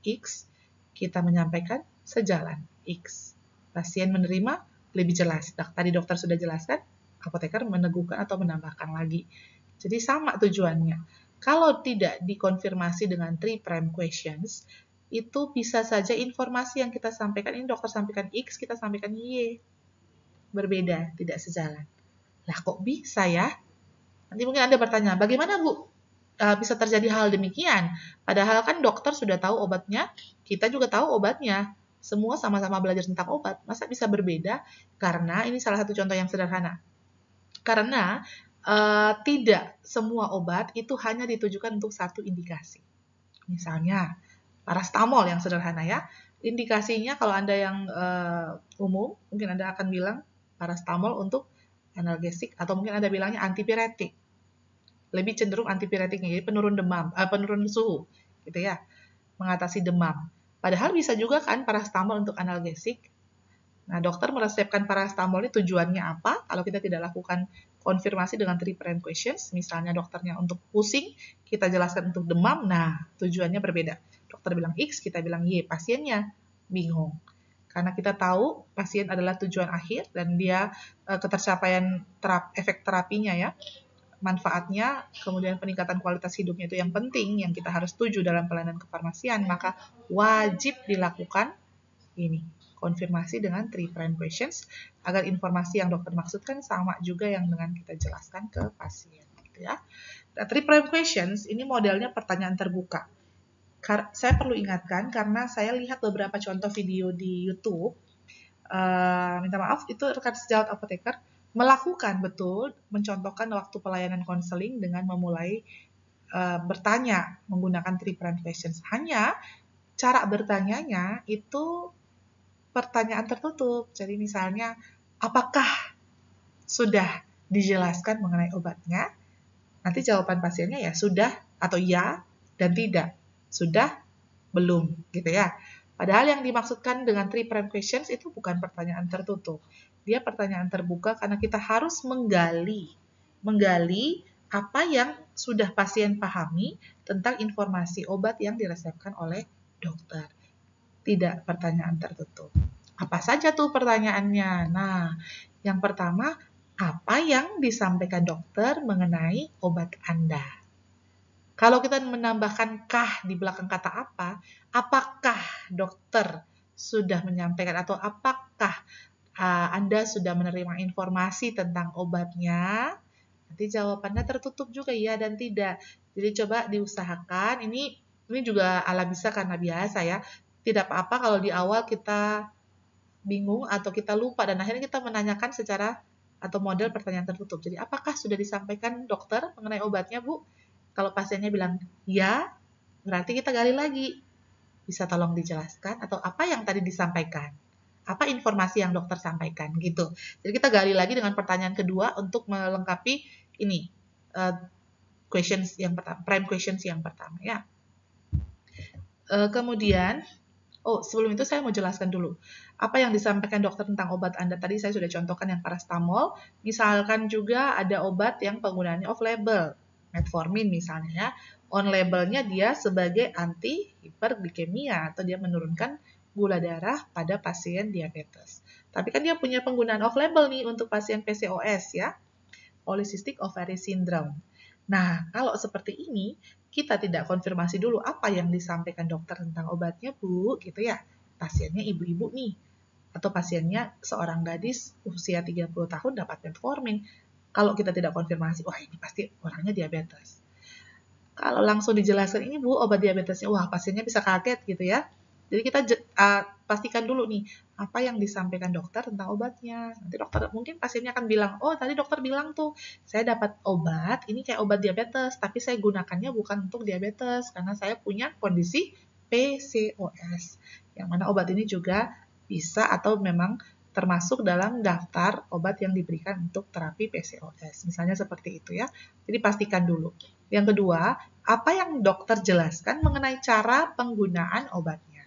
X, kita menyampaikan sejalan X. Pasien menerima lebih jelas. Tadi dokter sudah jelaskan, apoteker meneguhkan atau menambahkan lagi. Jadi sama tujuannya. Kalau tidak dikonfirmasi dengan 3 prime questions, itu bisa saja informasi yang kita sampaikan, ini dokter sampaikan X, kita sampaikan Y. Berbeda, tidak sejalan. Lah kok bisa ya? Nanti mungkin Anda bertanya, bagaimana Bu bisa terjadi hal demikian? Padahal kan dokter sudah tahu obatnya, kita juga tahu obatnya. Semua sama-sama belajar tentang obat. Masa bisa berbeda? Karena ini salah satu contoh yang sederhana. Karena tidak semua obat itu hanya ditujukan untuk satu indikasi. Misalnya, parastamol yang sederhana ya. Indikasinya kalau Anda yang umum, mungkin Anda akan bilang parastamol untuk analgesik, atau mungkin Anda bilangnya antipiretik. Lebih cenderung antipiretiknya, jadi penurun demam, penurun suhu, gitu ya, mengatasi demam. Padahal bisa juga kan parastamol untuk analgesik. Nah, dokter meresepkan parastamol ini tujuannya apa? Kalau kita tidak lakukan konfirmasi dengan 3 prime questions, misalnya dokternya untuk pusing, kita jelaskan untuk demam, nah tujuannya berbeda. Dokter bilang X, kita bilang Y, pasiennya bingung. Karena kita tahu pasien adalah tujuan akhir dan dia ketercapaian efek terapinya ya, manfaatnya, kemudian peningkatan kualitas hidupnya itu yang penting, yang kita harus tuju dalam pelayanan kefarmasian, maka wajib dilakukan ini, konfirmasi dengan 3 prime questions, agar informasi yang dokter maksudkan sama juga yang dengan kita jelaskan ke pasien. Gitu ya. Nah, 3 prime questions ini modelnya pertanyaan terbuka. Saya perlu ingatkan karena saya lihat beberapa contoh video di YouTube, minta maaf, itu rekan sejawat apoteker melakukan betul, mencontohkan waktu pelayanan konseling dengan memulai bertanya menggunakan 3 prime questions. Hanya cara bertanyanya itu pertanyaan tertutup. Jadi misalnya, apakah sudah dijelaskan mengenai obatnya? Nanti jawaban pasiennya ya sudah atau ya dan tidak. Sudah, belum, gitu ya. Padahal yang dimaksudkan dengan 3 prime questions itu bukan pertanyaan tertutup. Dia pertanyaan terbuka karena kita harus menggali apa yang sudah pasien pahami tentang informasi obat yang diresepkan oleh dokter. Tidak pertanyaan tertutup. Apa saja tuh pertanyaannya? Nah, yang pertama, apa yang disampaikan dokter mengenai obat Anda? Kalau kita menambahkan kah di belakang kata apa, apakah dokter sudah menyampaikan atau apakah Anda sudah menerima informasi tentang obatnya? Nanti jawabannya tertutup juga ya dan tidak. Jadi coba diusahakan. Ini juga ala bisa karena biasa ya. Tidak apa-apa kalau di awal kita bingung atau kita lupa dan akhirnya kita menanyakan secara atau model pertanyaan tertutup. Jadi apakah sudah disampaikan dokter mengenai obatnya, Bu? Kalau pasiennya bilang ya, berarti kita gali lagi. Bisa tolong dijelaskan atau apa yang tadi disampaikan? Apa informasi yang dokter sampaikan gitu. Jadi kita gali lagi dengan pertanyaan kedua untuk melengkapi ini questions yang pertama, prime questions yang pertama ya. Kemudian sebelum itu saya mau jelaskan dulu. Apa yang disampaikan dokter tentang obat Anda tadi saya sudah contohkan yang paracetamol. Misalkan juga ada obat yang penggunaannya off label, metformin misalnya ya. On labelnya dia sebagai anti hiperglikemia atau dia menurunkan gula darah pada pasien diabetes. Tapi kan dia punya penggunaan off label nih untuk pasien PCOS ya, polycystic ovary syndrome. Nah, kalau seperti ini, kita tidak konfirmasi dulu apa yang disampaikan dokter tentang obatnya, Bu, gitu ya. Pasiennya ibu-ibu nih, atau pasiennya seorang gadis usia 30 tahun dapat metformin. Kalau kita tidak konfirmasi, wah ini pasti orangnya diabetes. Kalau langsung dijelaskan, ini Bu, obat diabetesnya, wah pasiennya bisa kaget gitu ya. Jadi kita pastikan dulu nih, apa yang disampaikan dokter tentang obatnya. Nanti dokter, mungkin pasiennya akan bilang, oh tadi dokter bilang tuh, saya dapat obat, ini kayak obat diabetes, tapi saya gunakannya bukan untuk diabetes, karena saya punya kondisi PCOS. Yang mana obat ini juga bisa atau memang termasuk dalam daftar obat yang diberikan untuk terapi PCOS. Misalnya seperti itu ya. Jadi pastikan dulu. Yang kedua, apa yang dokter jelaskan mengenai cara penggunaan obatnya.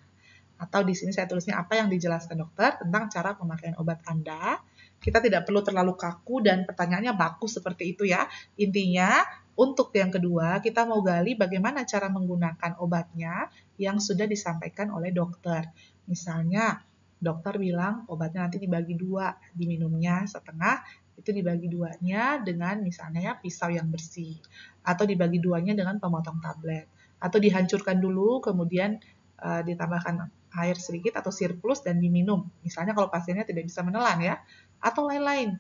Atau di sini saya tulisnya apa yang dijelaskan dokter tentang cara pemakaian obat Anda. Kita tidak perlu terlalu kaku dan pertanyaannya baku seperti itu ya. Intinya, untuk yang kedua, kita mau gali bagaimana cara menggunakan obatnya yang sudah disampaikan oleh dokter. Misalnya, dokter bilang obatnya nanti dibagi dua, diminumnya setengah, itu dibagi duanya dengan misalnya ya pisau yang bersih. Atau dibagi duanya dengan pemotong tablet. Atau dihancurkan dulu, kemudian ditambahkan air sedikit atau sirplus dan diminum. Misalnya kalau pasiennya tidak bisa menelan ya, atau lain-lain.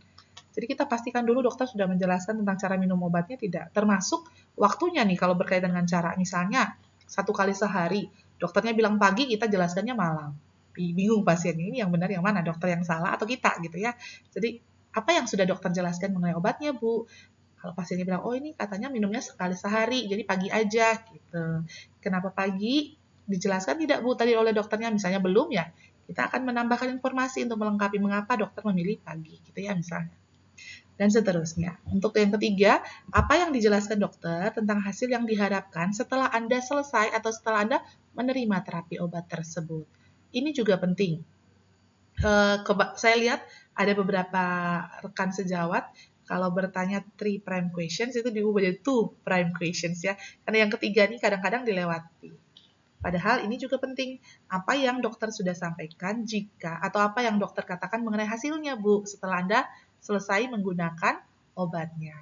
Jadi kita pastikan dulu dokter sudah menjelaskan tentang cara minum obatnya tidak. Termasuk waktunya nih kalau berkaitan dengan cara. Misalnya 1 kali sehari, dokternya bilang pagi, kita jelaskannya malam. Bingung pasiennya, ini yang benar yang mana, dokter yang salah atau kita gitu ya. Jadi apa yang sudah dokter jelaskan mengenai obatnya, Bu? Kalau pasiennya bilang, oh ini katanya minumnya sekali sehari, jadi pagi aja gitu. Kenapa pagi? Dijelaskan tidak Bu tadi oleh dokternya, misalnya belum ya, kita akan menambahkan informasi untuk melengkapi mengapa dokter memilih pagi gitu ya misalnya. Dan seterusnya. Untuk yang ketiga, apa yang dijelaskan dokter tentang hasil yang diharapkan setelah Anda selesai atau setelah Anda menerima terapi obat tersebut. Ini juga penting. Saya lihat ada beberapa rekan sejawat kalau bertanya 3 prime questions itu diubah jadi 2 prime questions ya. Karena yang ketiga ini kadang-kadang dilewati. Padahal ini juga penting, apa yang dokter sudah sampaikan jika atau apa yang dokter katakan mengenai hasilnya, Bu, setelah Anda selesai menggunakan obatnya.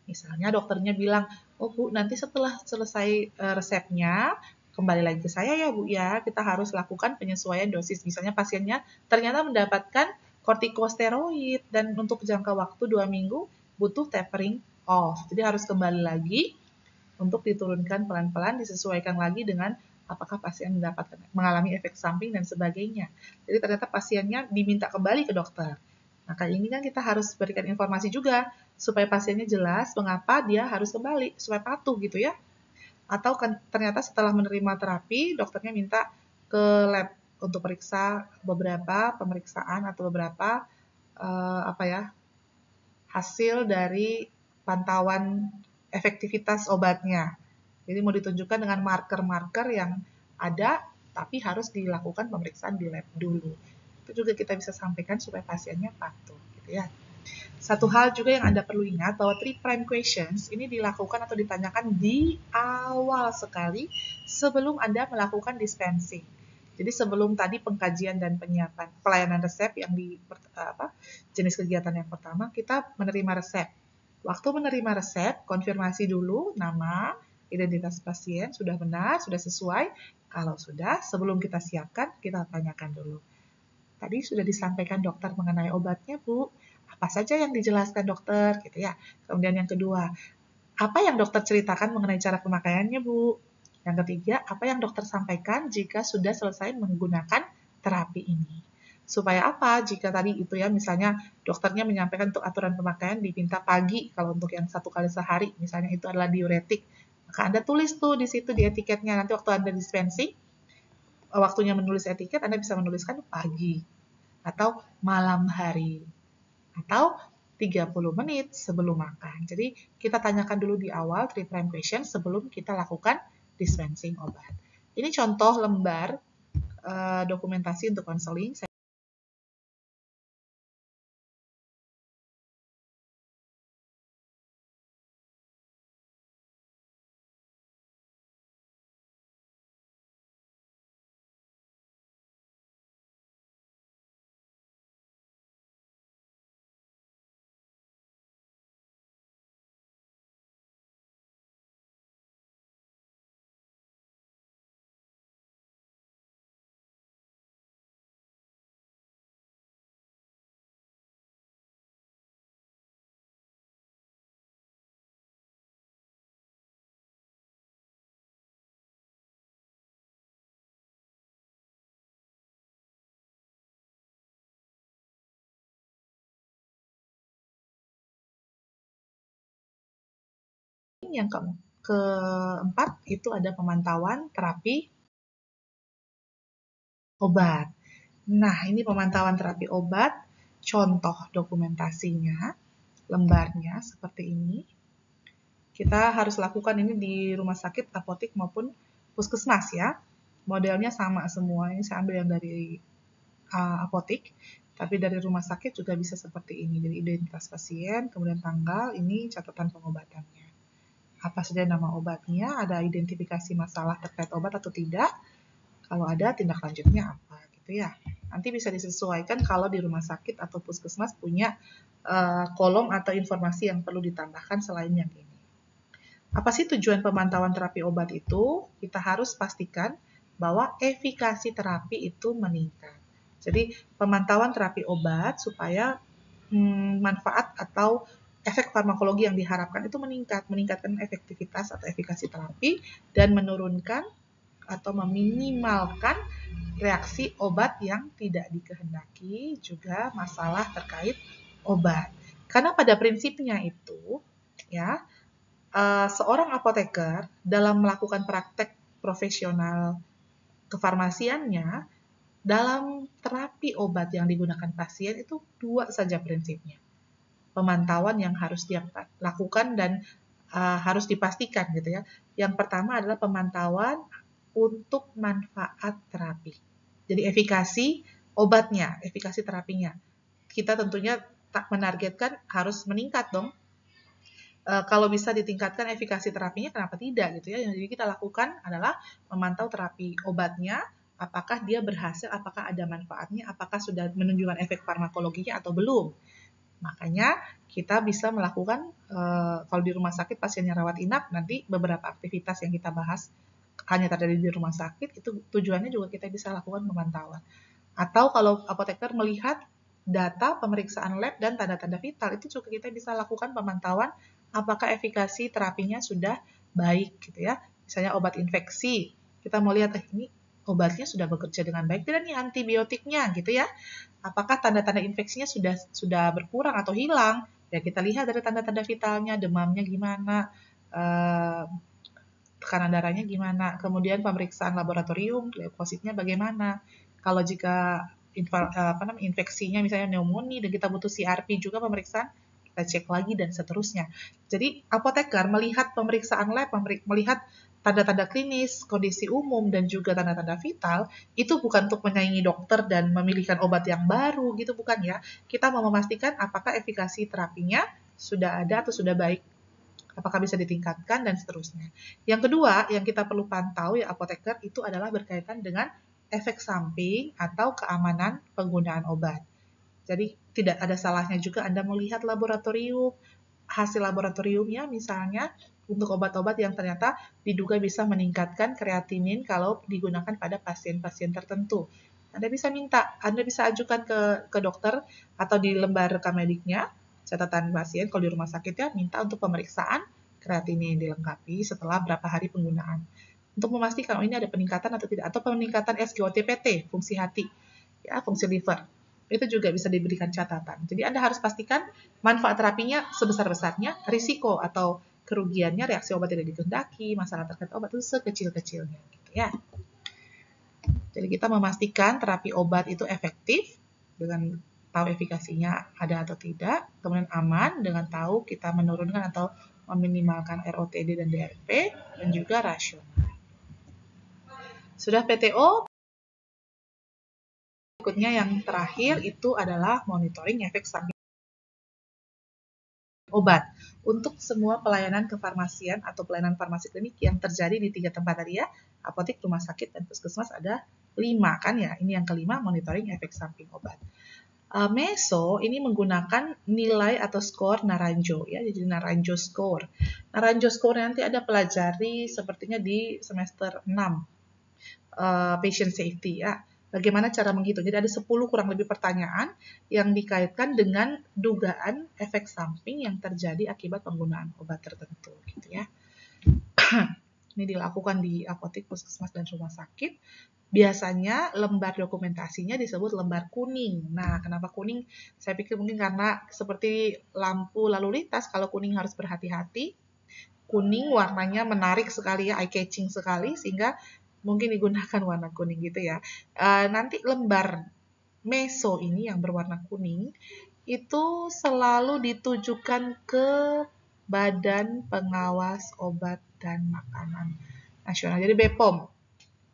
Misalnya dokternya bilang, oh Bu, nanti setelah selesai resepnya, kembali lagi ke saya ya Bu ya, kita harus lakukan penyesuaian dosis. Misalnya pasiennya ternyata mendapatkan kortikosteroid dan untuk jangka waktu 2 minggu butuh tapering off. Jadi harus kembali lagi untuk diturunkan pelan-pelan, disesuaikan lagi dengan apakah pasien mengalami efek samping dan sebagainya. Jadi ternyata pasiennya diminta kembali ke dokter. Maka ini kan kita harus berikan informasi juga supaya pasiennya jelas mengapa dia harus kembali, supaya patuh gitu ya. Atau kan ternyata setelah menerima terapi, dokternya minta ke lab untuk periksa beberapa pemeriksaan atau beberapa hasil dari pantauan efektivitas obatnya. Jadi mau ditunjukkan dengan marker-marker yang ada, tapi harus dilakukan pemeriksaan di lab dulu. Itu juga kita bisa sampaikan supaya pasiennya patuh, gitu ya. Satu hal juga yang Anda perlu ingat bahwa 3' questions ini dilakukan atau ditanyakan di awal sekali sebelum Anda melakukan dispensing. Jadi sebelum tadi pengkajian dan penyiapan pelayanan resep yang di jenis kegiatan yang pertama, kita menerima resep. Waktu menerima resep, konfirmasi dulu nama, identitas pasien, sudah benar, sudah sesuai. Kalau sudah, sebelum kita siapkan, kita tanyakan dulu. Tadi sudah disampaikan dokter mengenai obatnya, Bu. Apa saja yang dijelaskan dokter, gitu ya. Kemudian yang kedua, apa yang dokter ceritakan mengenai cara pemakaiannya, Bu? Yang ketiga, apa yang dokter sampaikan jika sudah selesai menggunakan terapi ini? Supaya apa? Jika tadi itu ya, misalnya dokternya menyampaikan untuk aturan pemakaian diminta pagi, kalau untuk yang 1 kali sehari, misalnya itu adalah diuretik. Maka Anda tulis tuh di situ di etiketnya. Nanti waktu Anda dispensing, waktunya menulis etiket, Anda bisa menuliskan pagi, atau malam hari, atau 30 menit sebelum makan. Jadi kita tanyakan dulu di awal 3' question sebelum kita lakukan dispensing obat. Ini contoh lembar dokumentasi untuk konseling. Yang keempat itu ada pemantauan terapi obat. Nah, ini pemantauan terapi obat, contoh dokumentasinya, lembarnya seperti ini. Kita harus lakukan ini di rumah sakit, apotek maupun puskesmas ya. Modelnya sama semua, ini saya ambil yang dari apotek, tapi dari rumah sakit juga bisa seperti ini. Jadi identitas pasien, kemudian tanggal, ini catatan pengobatannya. Apa saja nama obatnya, ada identifikasi masalah terkait obat atau tidak, kalau ada tindak lanjutnya apa gitu ya. Nanti bisa disesuaikan kalau di rumah sakit atau puskesmas punya kolom atau informasi yang perlu ditambahkan selain yang ini. Apa sih tujuan pemantauan terapi obat itu? Kita harus pastikan bahwa efikasi terapi itu meningkat. Jadi pemantauan terapi obat supaya manfaat atau efek farmakologi yang diharapkan itu meningkatkan efektivitas atau efikasi terapi dan menurunkan atau meminimalkan reaksi obat yang tidak dikehendaki, juga masalah terkait obat. Karena pada prinsipnya itu, ya, seorang apoteker dalam melakukan praktek profesional kefarmasiannya, dalam terapi obat yang digunakan pasien itu 2 saja prinsipnya. Pemantauan yang harus dia lakukan dan harus dipastikan gitu ya. Yang pertama adalah pemantauan untuk manfaat terapi. Jadi efikasi obatnya, efikasi terapinya. Kita tentunya tak menargetkan harus meningkat dong. Kalau bisa ditingkatkan efikasi terapinya, kenapa tidak gitu ya. Yang jadi kita lakukan adalah memantau terapi obatnya, apakah dia berhasil, apakah ada manfaatnya, apakah sudah menunjukkan efek farmakologinya atau belum. Makanya kita bisa melakukan, kalau di rumah sakit pasiennya rawat inap, nanti beberapa aktivitas yang kita bahas hanya terjadi di rumah sakit, itu tujuannya juga kita bisa lakukan pemantauan. Atau kalau apoteker melihat data pemeriksaan lab dan tanda-tanda vital, itu juga kita bisa lakukan pemantauan apakah efikasi terapinya sudah baik gitu ya. Misalnya obat infeksi, Kita mau lihat, ini obatnya sudah bekerja dengan baik tidak nih antibiotiknya gitu ya. Apakah tanda-tanda infeksinya sudah berkurang atau hilang? Ya kita lihat dari tanda-tanda vitalnya, demamnya gimana, tekanan darahnya gimana, kemudian pemeriksaan laboratorium, leukositnya bagaimana. Kalau jika infeksinya misalnya pneumonia dan kita butuh CRP juga pemeriksaan, kita cek lagi dan seterusnya. Jadi apoteker melihat pemeriksaan lab, melihat tanda-tanda klinis, kondisi umum, dan juga tanda-tanda vital, itu bukan untuk menyaingi dokter dan memilihkan obat yang baru, gitu bukan ya. Kita mau memastikan apakah efikasi terapinya sudah ada atau sudah baik, apakah bisa ditingkatkan, dan seterusnya. Yang kedua, yang kita perlu pantau ya apoteker, itu adalah berkaitan dengan efek samping atau keamanan penggunaan obat. Jadi tidak ada salahnya juga Anda melihat laboratorium, hasil laboratoriumnya misalnya untuk obat-obat yang ternyata diduga bisa meningkatkan kreatinin kalau digunakan pada pasien-pasien tertentu. Anda bisa Anda bisa ajukan ke dokter atau di lembar rekam mediknya, catatan pasien kalau di rumah sakit ya, minta untuk pemeriksaan kreatinin dilengkapi setelah berapa hari penggunaan. Untuk memastikan ini ada peningkatan atau tidak, atau peningkatan SGOT-PT, fungsi hati, ya, fungsi liver. Itu juga bisa diberikan catatan. Jadi Anda harus pastikan manfaat terapinya sebesar-besarnya, risiko atau kerugiannya, reaksi obat tidak dikehendaki, masalah terkait obat itu sekecil-kecilnya. Gitu ya. Jadi kita memastikan terapi obat itu efektif dengan tahu efikasinya ada atau tidak, kemudian aman dengan tahu kita menurunkan atau meminimalkan ROTD dan DRP, dan juga rasional. Sudah PTO, berikutnya yang terakhir itu adalah monitoring efek samping obat untuk semua pelayanan kefarmasian atau pelayanan farmasi klinik yang terjadi di 3 tempat tadi ya, apotek, rumah sakit, dan puskesmas ada 5 kan ya. Ini yang kelima, monitoring efek samping obat. Meso ini menggunakan nilai atau skor Naranjo ya, jadi Naranjo score. Naranjo score nanti ada pelajari sepertinya di semester 6, patient safety ya. Bagaimana cara menghitung? Jadi ada 10 kurang lebih pertanyaan yang dikaitkan dengan dugaan efek samping yang terjadi akibat penggunaan obat tertentu gitu ya. Ini dilakukan di apotek, puskesmas, dan rumah sakit. Biasanya lembar dokumentasinya disebut lembar kuning. Nah, kenapa kuning? Saya pikir mungkin karena seperti lampu lalu lintas, kalau kuning harus berhati-hati. Kuning warnanya menarik sekali ya, eye catching sekali, sehingga mungkin digunakan warna kuning gitu ya. Nanti lembar meso ini yang berwarna kuning itu selalu ditujukan ke Badan Pengawas Obat dan Makanan Nasional. Jadi BPOM.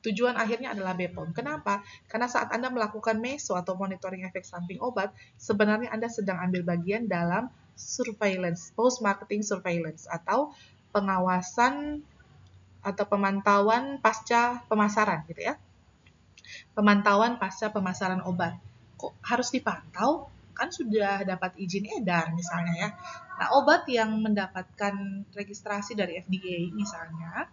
Tujuan akhirnya adalah BPOM. Kenapa? Karena saat Anda melakukan meso atau monitoring efek samping obat, sebenarnya Anda sedang ambil bagian dalam surveillance, post-marketing surveillance, atau pengawasan atau pemantauan pasca pemasaran gitu ya. Pemantauan pasca pemasaran obat. Kok harus dipantau? Kan sudah dapat izin edar misalnya ya. Nah, obat yang mendapatkan registrasi dari FDA misalnya,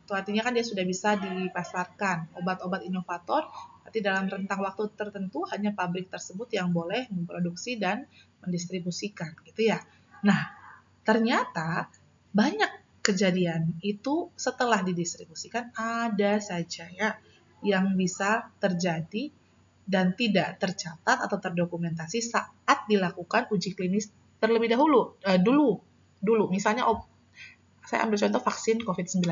itu artinya kan dia sudah bisa dipasarkan. Obat-obat inovator, berarti dalam rentang waktu tertentu hanya pabrik tersebut yang boleh memproduksi dan mendistribusikan gitu ya. Nah, ternyata banyak kejadian itu setelah didistribusikan ada saja ya yang bisa terjadi dan tidak tercatat atau terdokumentasi saat dilakukan uji klinis terlebih dulu. Misalnya saya ambil contoh vaksin COVID-19.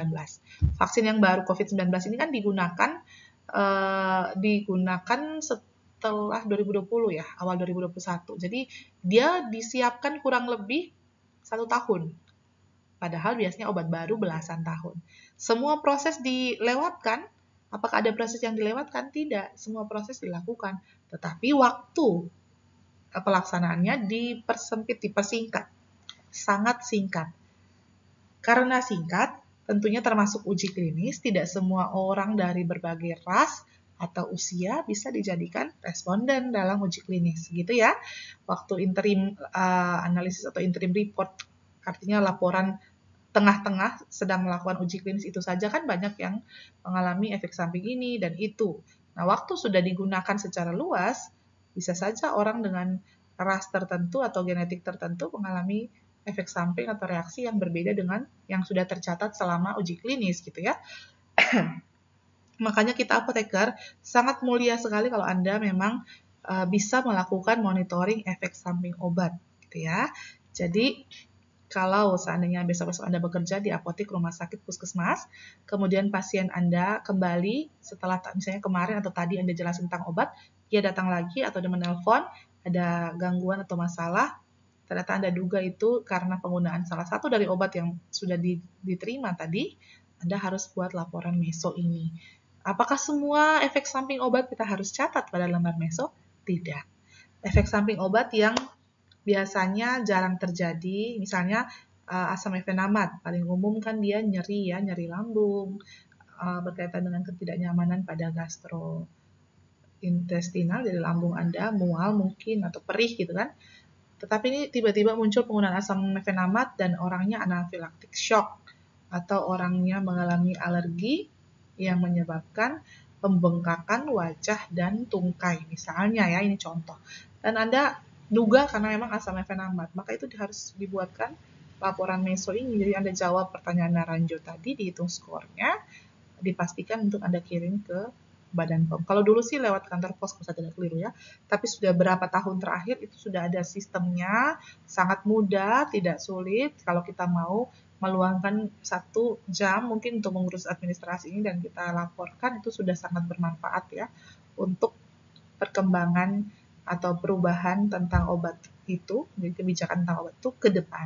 Vaksin yang baru COVID-19 ini kan digunakan setelah 2020 ya, awal 2021. Jadi dia disiapkan kurang lebih 1 tahun. Padahal biasanya obat baru belasan tahun. Semua proses dilewatkan. Apakah ada proses yang dilewatkan? Tidak. Semua proses dilakukan. Tetapi waktu pelaksanaannya dipersingkat. Sangat singkat. Karena singkat, tentunya termasuk uji klinis, tidak semua orang dari berbagai ras atau usia bisa dijadikan responden dalam uji klinis, gitu ya. Waktu interim analisis atau interim report, artinya laporan tengah-tengah sedang melakukan uji klinis itu saja kan banyak yang mengalami efek samping ini dan itu. Nah, waktu sudah digunakan secara luas, bisa saja orang dengan ras tertentu atau genetik tertentu mengalami efek samping atau reaksi yang berbeda dengan yang sudah tercatat selama uji klinis gitu ya. Makanya kita apoteker sangat mulia sekali kalau Anda memang bisa melakukan monitoring efek samping obat, gitu ya. Jadi kalau seandainya besok-besok Anda bekerja di apotek, rumah sakit, puskesmas, kemudian pasien Anda kembali setelah misalnya kemarin atau tadi Anda jelasin tentang obat, dia datang lagi atau dia menelpon, ada gangguan atau masalah, ternyata Anda duga itu karena penggunaan salah satu dari obat yang sudah diterima tadi, Anda harus buat laporan meso ini. Apakah semua efek samping obat kita harus catat pada lembar meso? Tidak. Efek samping obat yang biasanya jarang terjadi, misalnya asam efenamat, paling umum kan dia nyeri ya, nyeri lambung, berkaitan dengan ketidaknyamanan pada gastrointestinal dari lambung Anda, mual mungkin atau perih gitu kan. Tetapi ini tiba-tiba muncul penggunaan asam efenamat dan orangnya anafilaktik shock atau orangnya mengalami alergi yang menyebabkan pembengkakan wajah dan tungkai misalnya ya, ini contoh. Dan Anda duga karena memang asam efenamat, maka itu harus dibuatkan laporan meso ini. Jadi Anda jawab pertanyaan Naranjo tadi, dihitung skornya, dipastikan untuk Anda kirim ke Badan POM. Kalau dulu sih lewat kantor pos, kalau saya tidak keliru ya, tapi sudah berapa tahun terakhir itu sudah ada sistemnya, sangat mudah, tidak sulit. Kalau kita mau meluangkan 1 jam mungkin untuk mengurus administrasi ini dan kita laporkan, itu sudah sangat bermanfaat ya untuk perkembangan atau perubahan tentang obat itu, jadi kebijakan tentang obat itu ke depan.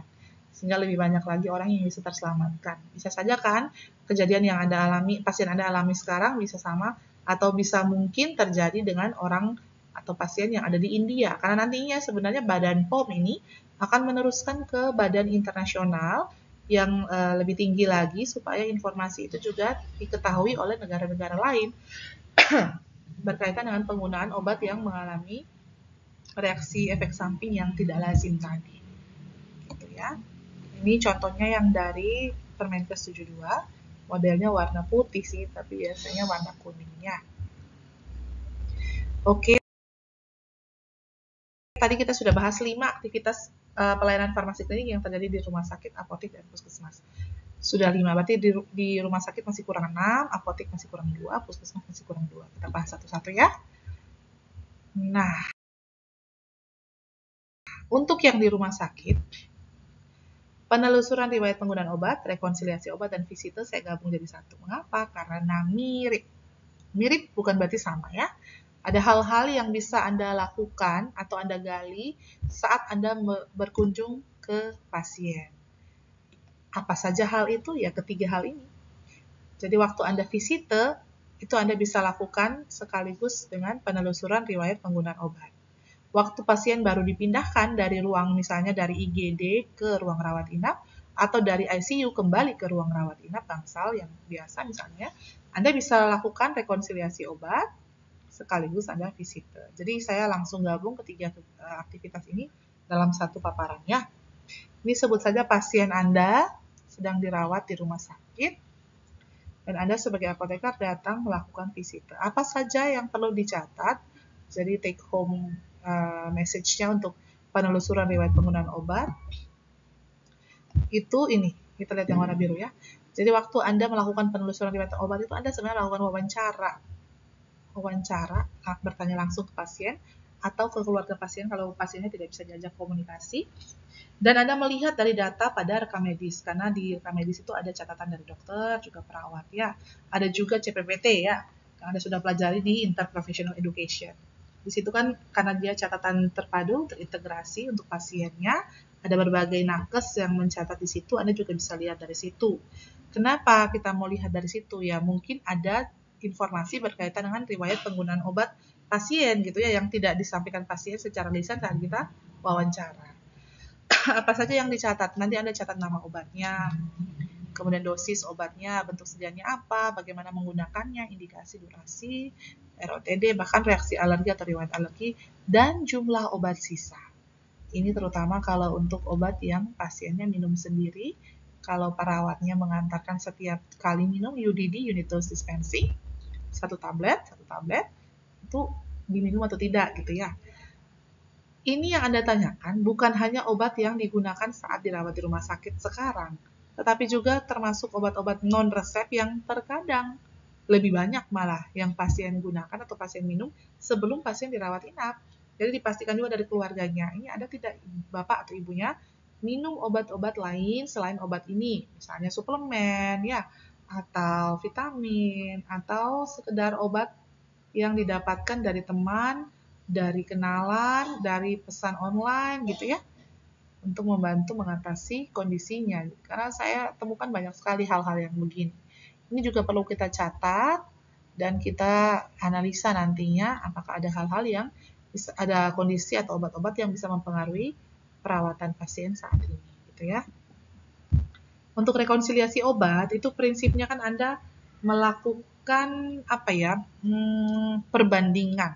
Sehingga lebih banyak lagi orang yang bisa terselamatkan. Bisa saja kan kejadian yang Anda alami, pasien Anda alami sekarang bisa sama atau bisa mungkin terjadi dengan orang atau pasien yang ada di India. Karena nantinya sebenarnya Badan POM ini akan meneruskan ke badan internasional yang lebih tinggi lagi supaya informasi itu juga diketahui oleh negara-negara lain berkaitan dengan penggunaan obat yang mengalami reaksi efek samping yang tidak lazim tadi. Gitu ya. Ini contohnya yang dari Permenkes 72, modelnya warna putih sih, tapi biasanya warna kuningnya. Oke, tadi kita sudah bahas 5 aktivitas pelayanan farmasi klinik yang terjadi di rumah sakit, apotek, dan puskesmas. Sudah 5, berarti di rumah sakit masih kurang 6, apotek masih kurang 2, puskesmas masih kurang 2. Kita bahas satu-satu ya. Nah, untuk yang di rumah sakit, penelusuran riwayat penggunaan obat, rekonsiliasi obat, dan visite saya gabung jadi satu. Mengapa? Karena mirip. Mirip bukan berarti sama ya. Ada hal-hal yang bisa Anda lakukan atau Anda gali saat Anda berkunjung ke pasien. Apa saja hal itu? Ya ketiga hal ini. Jadi waktu Anda visite, itu Anda bisa lakukan sekaligus dengan penelusuran riwayat penggunaan obat. Waktu pasien baru dipindahkan dari ruang misalnya dari IGD ke ruang rawat inap atau dari ICU kembali ke ruang rawat inap bangsal yang biasa misalnya, Anda bisa lakukan rekonsiliasi obat sekaligus Anda visite. Jadi saya langsung gabung ketiga aktivitas ini dalam satu paparan ya. Ini sebut saja pasien Anda sedang dirawat di rumah sakit dan Anda sebagai apoteker datang melakukan visite. Apa saja yang perlu dicatat? Jadi take home message-nya untuk penelusuran riwayat penggunaan obat itu ini, kita lihat yang warna biru ya. Jadi waktu Anda melakukan penelusuran riwayat obat itu Anda sebenarnya melakukan wawancara, bertanya langsung ke pasien atau ke keluarga pasien kalau pasiennya tidak bisa diajak komunikasi. Dan Anda melihat dari data pada rekam medis, karena di rekam medis itu ada catatan dari dokter, juga perawat ya. Ada juga CPPT ya, yang Anda sudah pelajari di Interprofessional Education. Di situ kan karena dia catatan terpadu, terintegrasi untuk pasiennya, ada berbagai nakes yang mencatat di situ, Anda juga bisa lihat dari situ. Kenapa kita mau lihat dari situ? Ya mungkin ada informasi berkaitan dengan riwayat penggunaan obat pasien gitu ya, yang tidak disampaikan pasien secara lisan saat kita wawancara. Apa saja yang dicatat? Nanti Anda catat nama obatnya, kemudian dosis obatnya, bentuk sediaannya apa, bagaimana menggunakannya, indikasi, durasi, ROTD, bahkan reaksi alergi atau riwayat alergi, dan jumlah obat sisa. Ini terutama kalau untuk obat yang pasiennya minum sendiri, kalau perawatnya mengantarkan setiap kali minum UDD, unit dose dispensing, satu tablet, itu diminum atau tidak gitu ya. Ini yang Anda tanyakan bukan hanya obat yang digunakan saat dirawat di rumah sakit sekarang, tetapi juga termasuk obat-obat non-resep yang terkadang lebih banyak malah yang pasien gunakan atau pasien minum sebelum pasien dirawat inap. Jadi dipastikan juga dari keluarganya, ini ada tidak bapak atau ibunya minum obat-obat lain selain obat ini, misalnya suplemen ya, atau vitamin, atau sekedar obat yang didapatkan dari teman, dari kenalan, dari pesan online gitu ya, untuk membantu mengatasi kondisinya. Karena saya temukan banyak sekali hal-hal yang begini. Ini juga perlu kita catat dan kita analisa nantinya apakah ada hal-hal yang ada kondisi atau obat-obat yang bisa mempengaruhi perawatan pasien saat ini, gitu ya. Untuk rekonsiliasi obat itu prinsipnya kan Anda melakukan apa ya? Perbandingan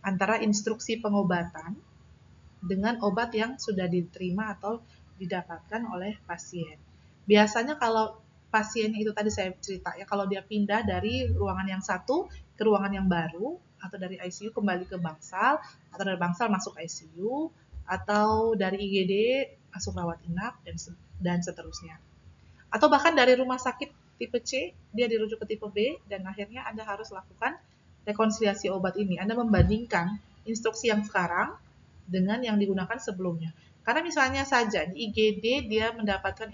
antara instruksi pengobatan dengan obat yang sudah diterima atau didapatkan oleh pasien. Biasanya kalau pasiennya itu tadi saya cerita ya, kalau dia pindah dari ruangan yang satu ke ruangan yang baru, atau dari ICU kembali ke bangsal, atau dari bangsal masuk ICU, atau dari IGD masuk rawat inap, dan seterusnya. Atau bahkan dari rumah sakit tipe C, dia dirujuk ke tipe B, dan akhirnya Anda harus lakukan rekonsiliasi obat ini. Anda membandingkan instruksi yang sekarang dengan yang digunakan sebelumnya. Karena misalnya saja di IGD dia mendapatkan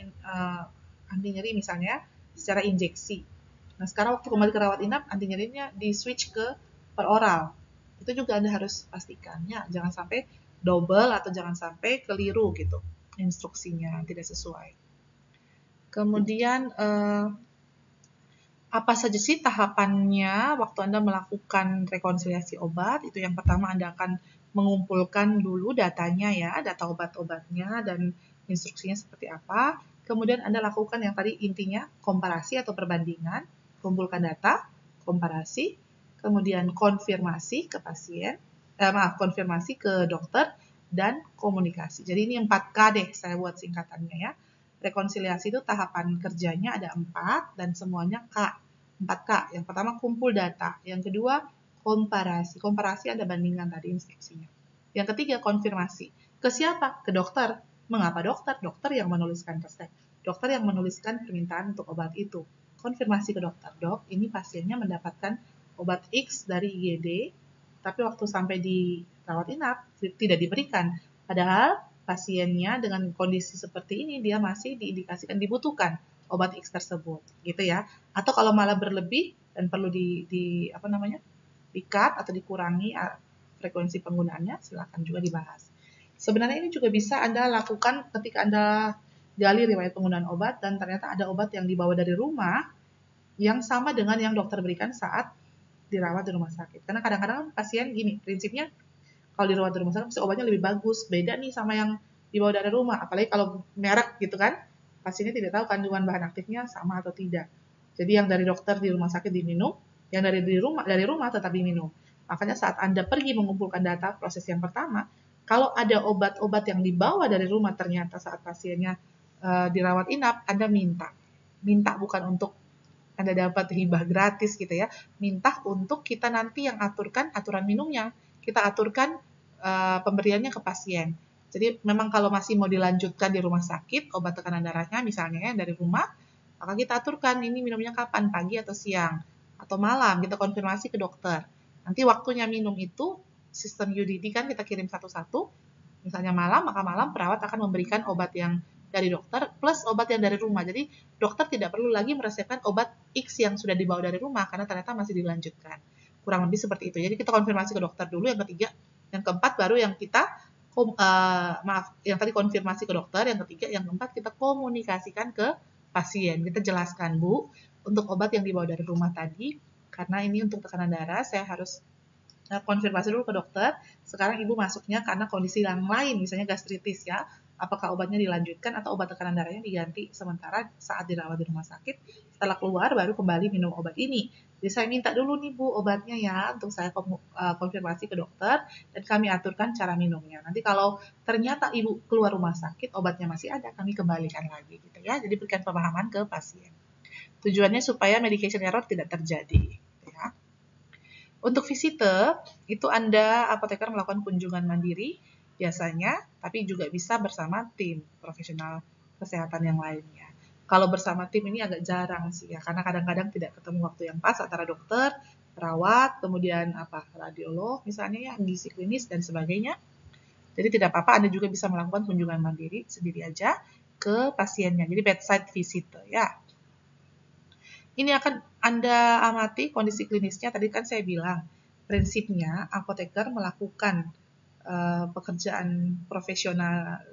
anti nyeri misalnya secara injeksi. Nah sekarang waktu kembali ke rawat inap anti nyerinya di switch ke per oral. Itu juga Anda harus pastikan ya, jangan sampai double atau jangan sampai keliru gitu instruksinya tidak sesuai. Kemudian apa saja sih tahapannya waktu Anda melakukan rekonsiliasi obat? Itu yang pertama Anda akan mengumpulkan dulu datanya ya, data obat-obatnya dan instruksinya seperti apa. Kemudian Anda lakukan yang tadi intinya komparasi atau perbandingan, kumpulkan data, komparasi, kemudian konfirmasi ke pasien, konfirmasi ke dokter, dan komunikasi. Jadi ini 4K deh saya buat singkatannya ya. Rekonsiliasi itu tahapan kerjanya ada 4 dan semuanya K. 4K. Yang pertama kumpul data. Yang kedua komparasi. Komparasi Anda bandingkan tadi instruksinya. Yang ketiga konfirmasi. Ke siapa? Ke dokter. Mengapa dokter? Dokter yang menuliskan resep. Dokter yang menuliskan permintaan untuk obat itu. Konfirmasi ke dokter. Dok, ini pasiennya mendapatkan obat X dari IGD, tapi waktu sampai di rawat inap tidak diberikan. Padahal pasiennya dengan kondisi seperti ini dia masih diindikasikan dibutuhkan obat X tersebut, gitu ya. Atau kalau malah berlebih dan perlu di-cut atau dikurangi frekuensi penggunaannya, silakan juga dibahas. Sebenarnya ini juga bisa Anda lakukan ketika Anda gali riwayat penggunaan obat dan ternyata ada obat yang dibawa dari rumah yang sama dengan yang dokter berikan saat dirawat di rumah sakit. Karena kadang-kadang pasien gini, prinsipnya kalau dirawat di rumah sakit obatnya lebih bagus, beda nih sama yang dibawa dari rumah, apalagi kalau merek gitu kan, pasiennya tidak tahu kandungan bahan aktifnya sama atau tidak. Jadi yang dari dokter di rumah sakit diminum, yang dari rumah tetap diminum. Makanya saat Anda pergi mengumpulkan data proses yang pertama, kalau ada obat-obat yang dibawa dari rumah ternyata saat pasiennya dirawat inap, Anda minta bukan untuk Anda dapat hibah gratis gitu ya, minta untuk kita nanti yang aturkan aturan minumnya, kita aturkan pemberiannya ke pasien. Jadi memang kalau masih mau dilanjutkan di rumah sakit, obat tekanan darahnya misalnya ya, dari rumah, maka kita aturkan ini minumnya kapan, pagi atau siang, atau malam, kita konfirmasi ke dokter. Nanti waktunya minum itu, sistem UDD kan kita kirim satu-satu, misalnya malam, maka malam perawat akan memberikan obat yang dari dokter plus obat yang dari rumah. Jadi dokter tidak perlu lagi meresepkan obat X yang sudah dibawa dari rumah karena ternyata masih dilanjutkan. Kurang lebih seperti itu. Jadi kita konfirmasi ke dokter dulu, yang ketiga, yang keempat baru yang kita yang tadi konfirmasi ke dokter, yang ketiga, yang keempat kita komunikasikan ke pasien. Kita jelaskan, Bu, untuk obat yang dibawa dari rumah tadi, karena ini untuk tekanan darah, saya harus konfirmasi dulu ke dokter. Sekarang ibu masuknya karena kondisi yang lain, misalnya gastritis ya. Apakah obatnya dilanjutkan atau obat tekanan darahnya diganti sementara saat dirawat di rumah sakit. Setelah keluar baru kembali minum obat ini. Jadi saya minta dulu nih Bu obatnya ya untuk saya konfirmasi ke dokter dan kami aturkan cara minumnya. Nanti kalau ternyata ibu keluar rumah sakit obatnya masih ada, kami kembalikan lagi gitu ya. Jadi berikan pemahaman ke pasien. Tujuannya supaya medication error tidak terjadi. Ya. Untuk visite, itu Anda apoteker melakukan kunjungan mandiri biasanya, tapi juga bisa bersama tim profesional kesehatan yang lainnya. Kalau bersama tim ini agak jarang sih ya, karena kadang-kadang tidak ketemu waktu yang pas antara dokter, perawat, kemudian radiolog misalnya ya, gizi klinis dan sebagainya. Jadi tidak apa-apa, Anda juga bisa melakukan kunjungan mandiri sendiri aja ke pasiennya. Jadi bedside visit ya. Ini akan Anda amati kondisi klinisnya. Tadi kan saya bilang, prinsipnya apoteker melakukan pekerjaan profesional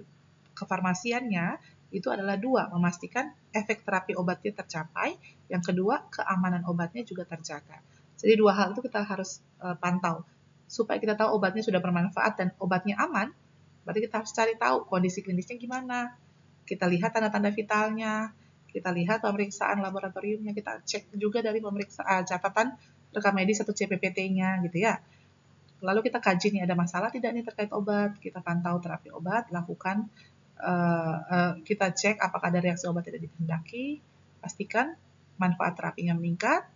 kefarmasiannya itu adalah dua, memastikan efek terapi obatnya tercapai, yang kedua keamanan obatnya juga terjaga. Jadi dua hal itu kita harus pantau. Supaya kita tahu obatnya sudah bermanfaat dan obatnya aman, berarti kita harus cari tahu kondisi klinisnya gimana. Kita lihat tanda-tanda vitalnya, kita lihat pemeriksaan laboratoriumnya, kita cek juga dari pemeriksaan catatan rekam medis atau CPPT-nya gitu ya. Lalu kita kaji nih ada masalah tidak nih terkait obat, kita pantau terapi obat, lakukan kita cek apakah ada reaksi obat tidak dikehendaki, pastikan manfaat terapinya meningkat,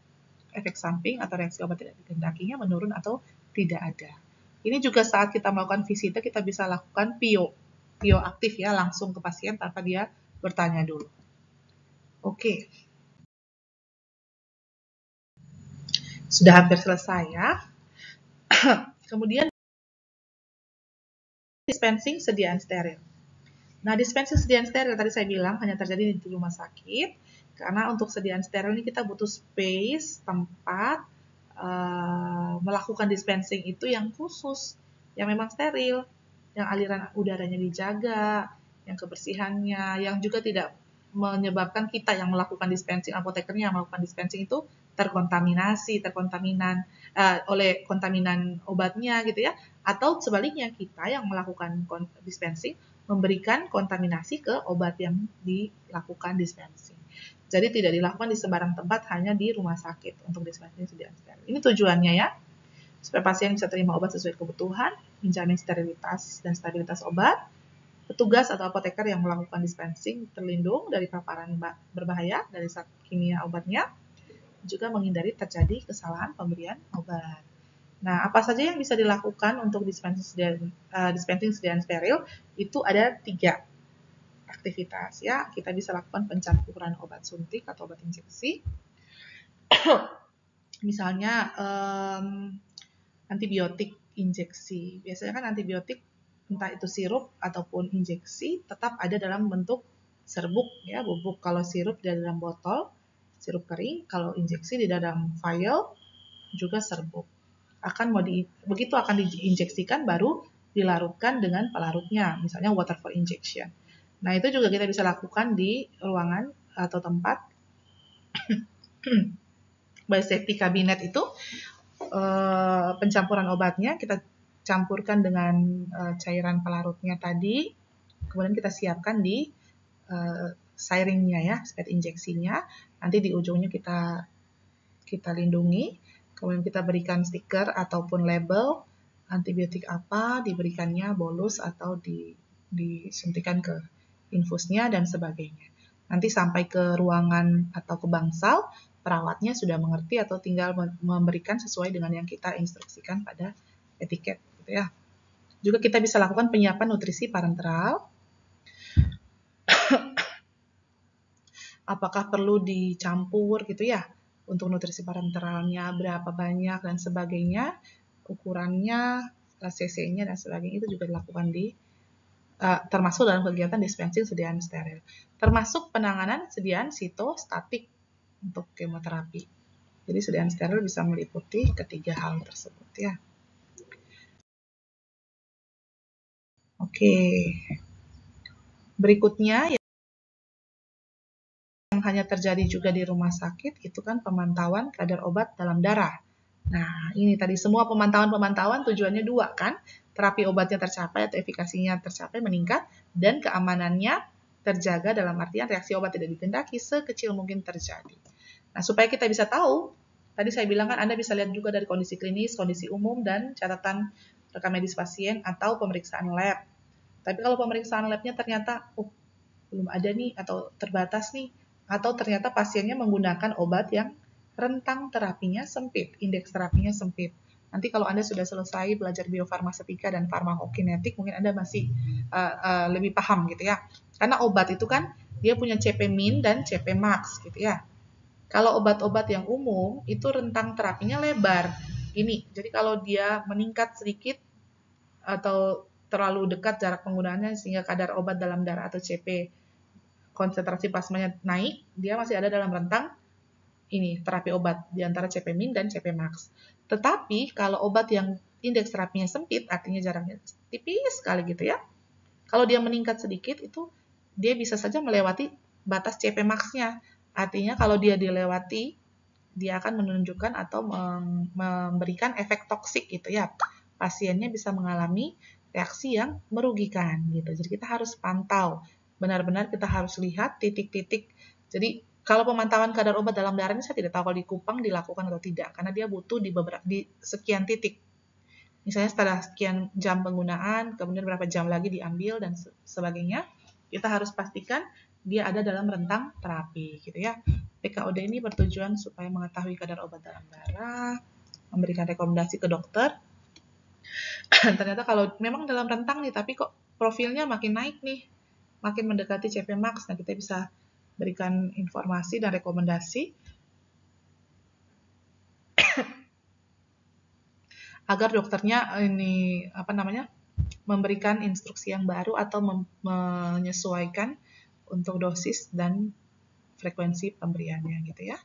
efek samping atau reaksi obat tidak dikehendakinya menurun atau tidak ada. Ini juga saat kita melakukan visita kita bisa lakukan PIO aktif ya, langsung ke pasien tanpa dia bertanya dulu. Oke. Sudah hampir selesai ya. Kemudian dispensing sediaan steril. Nah, dispensing sediaan steril tadi saya bilang hanya terjadi di rumah sakit, karena untuk sediaan steril ini kita butuh space, tempat, melakukan dispensing itu yang khusus, yang memang steril, yang aliran udaranya dijaga, yang kebersihannya, yang juga tidak menyebabkan kita yang melakukan dispensing, apotekernya yang melakukan dispensing itu terkontaminan oleh kontaminan obatnya gitu ya, atau sebaliknya kita yang melakukan dispensing memberikan kontaminasi ke obat yang dilakukan dispensing. Jadi tidak dilakukan di sembarang tempat, hanya di rumah sakit untuk dispensing sediaan steril. Ini tujuannya ya, supaya pasien bisa terima obat sesuai kebutuhan, menjamin sterilitas dan stabilitas obat. Petugas atau apoteker yang melakukan dispensing terlindung dari paparan berbahaya dari zat kimia obatnya, juga menghindari terjadi kesalahan pemberian obat. Nah, apa saja yang bisa dilakukan untuk dispensing sediaan steril? Itu ada 3 aktivitas ya. Kita bisa lakukan pencampuran obat suntik atau obat injeksi. Misalnya antibiotik injeksi. Biasanya kan antibiotik entah itu sirup ataupun injeksi tetap ada dalam bentuk serbuk ya, bubuk. Kalau sirup di dalam botol, sirup kering, kalau injeksi di dalam vial juga serbuk. Begitu akan diinjeksikan baru dilarutkan dengan pelarutnya, misalnya water for injection. Nah, itu juga kita bisa lakukan di ruangan atau tempat biosafety cabinet itu, pencampuran obatnya kita campurkan dengan cairan pelarutnya tadi, kemudian kita siapkan di syringnya ya, spet injeksinya, nanti di ujungnya kita lindungi, kemudian kita berikan stiker ataupun label antibiotik apa, diberikannya bolus atau disuntikan ke infusnya dan sebagainya. Nanti sampai ke ruangan atau ke bangsal, perawatnya sudah mengerti atau tinggal memberikan sesuai dengan yang kita instruksikan pada etiket gitu ya. Juga kita bisa lakukan penyiapan nutrisi parenteral. Apakah perlu dicampur gitu ya? Untuk nutrisi parenteralnya berapa banyak dan sebagainya, ukurannya, cc-nya dan sebagainya itu juga dilakukan termasuk dalam kegiatan dispensing sediaan steril. Termasuk penanganan sediaan sitostatik untuk kemoterapi. Jadi sediaan steril bisa meliputi ketiga hal tersebut ya. Oke. Berikutnya yang hanya terjadi juga di rumah sakit itu kan pemantauan kadar obat dalam darah. Nah, ini tadi semua pemantauan tujuannya 2 kan? Terapi obatnya tercapai atau efikasinya tercapai meningkat dan keamanannya terjaga dalam artian reaksi obat tidak dikehendaki sekecil mungkin terjadi. Nah, supaya kita bisa tahu, tadi saya bilang kan Anda bisa lihat juga dari kondisi klinis, kondisi umum, dan catatan rekam medis pasien atau pemeriksaan lab. Tapi kalau pemeriksaan labnya ternyata belum ada nih atau terbatas nih, atau ternyata pasiennya menggunakan obat yang rentang terapinya sempit, indeks terapinya sempit. Nanti kalau Anda sudah selesai belajar biofarmasetika dan farmakokinetik, mungkin Anda masih lebih paham gitu ya. Karena obat itu kan dia punya CP min dan CP max gitu ya. Kalau obat-obat yang umum itu rentang terapinya lebar. Ini, jadi kalau dia meningkat sedikit atau terlalu dekat jarak penggunaannya sehingga kadar obat dalam darah atau CP konsentrasi plasmanya naik, dia masih ada dalam rentang ini terapi obat di antara CP min dan CP max. Tetapi kalau obat yang indeks terapinya sempit, artinya jaraknya tipis sekali gitu ya. Kalau dia meningkat sedikit itu dia bisa saja melewati batas CP max-nya. Artinya kalau dia dilewati, dia akan menunjukkan atau memberikan efek toksik gitu ya. Pasiennya bisa mengalami reaksi yang merugikan gitu. Jadi kita harus pantau. Benar-benar kita harus lihat titik-titik. Jadi kalau pemantauan kadar obat dalam darah ini saya tidak tahu kalau di Kupang dilakukan atau tidak karena dia butuh di sekian titik. Misalnya setelah sekian jam penggunaan, kemudian berapa jam lagi diambil dan sebagainya. Kita harus pastikan dia ada dalam rentang terapi gitu ya. PKOD ini bertujuan supaya mengetahui kadar obat dalam darah, memberikan rekomendasi ke dokter. Ternyata kalau memang dalam rentang nih, tapi kok profilnya makin naik nih, makin mendekati CP max, nah kita bisa berikan informasi dan rekomendasi agar dokternya ini memberikan instruksi yang baru atau menyesuaikan untuk dosis dan frekuensi pemberiannya gitu ya.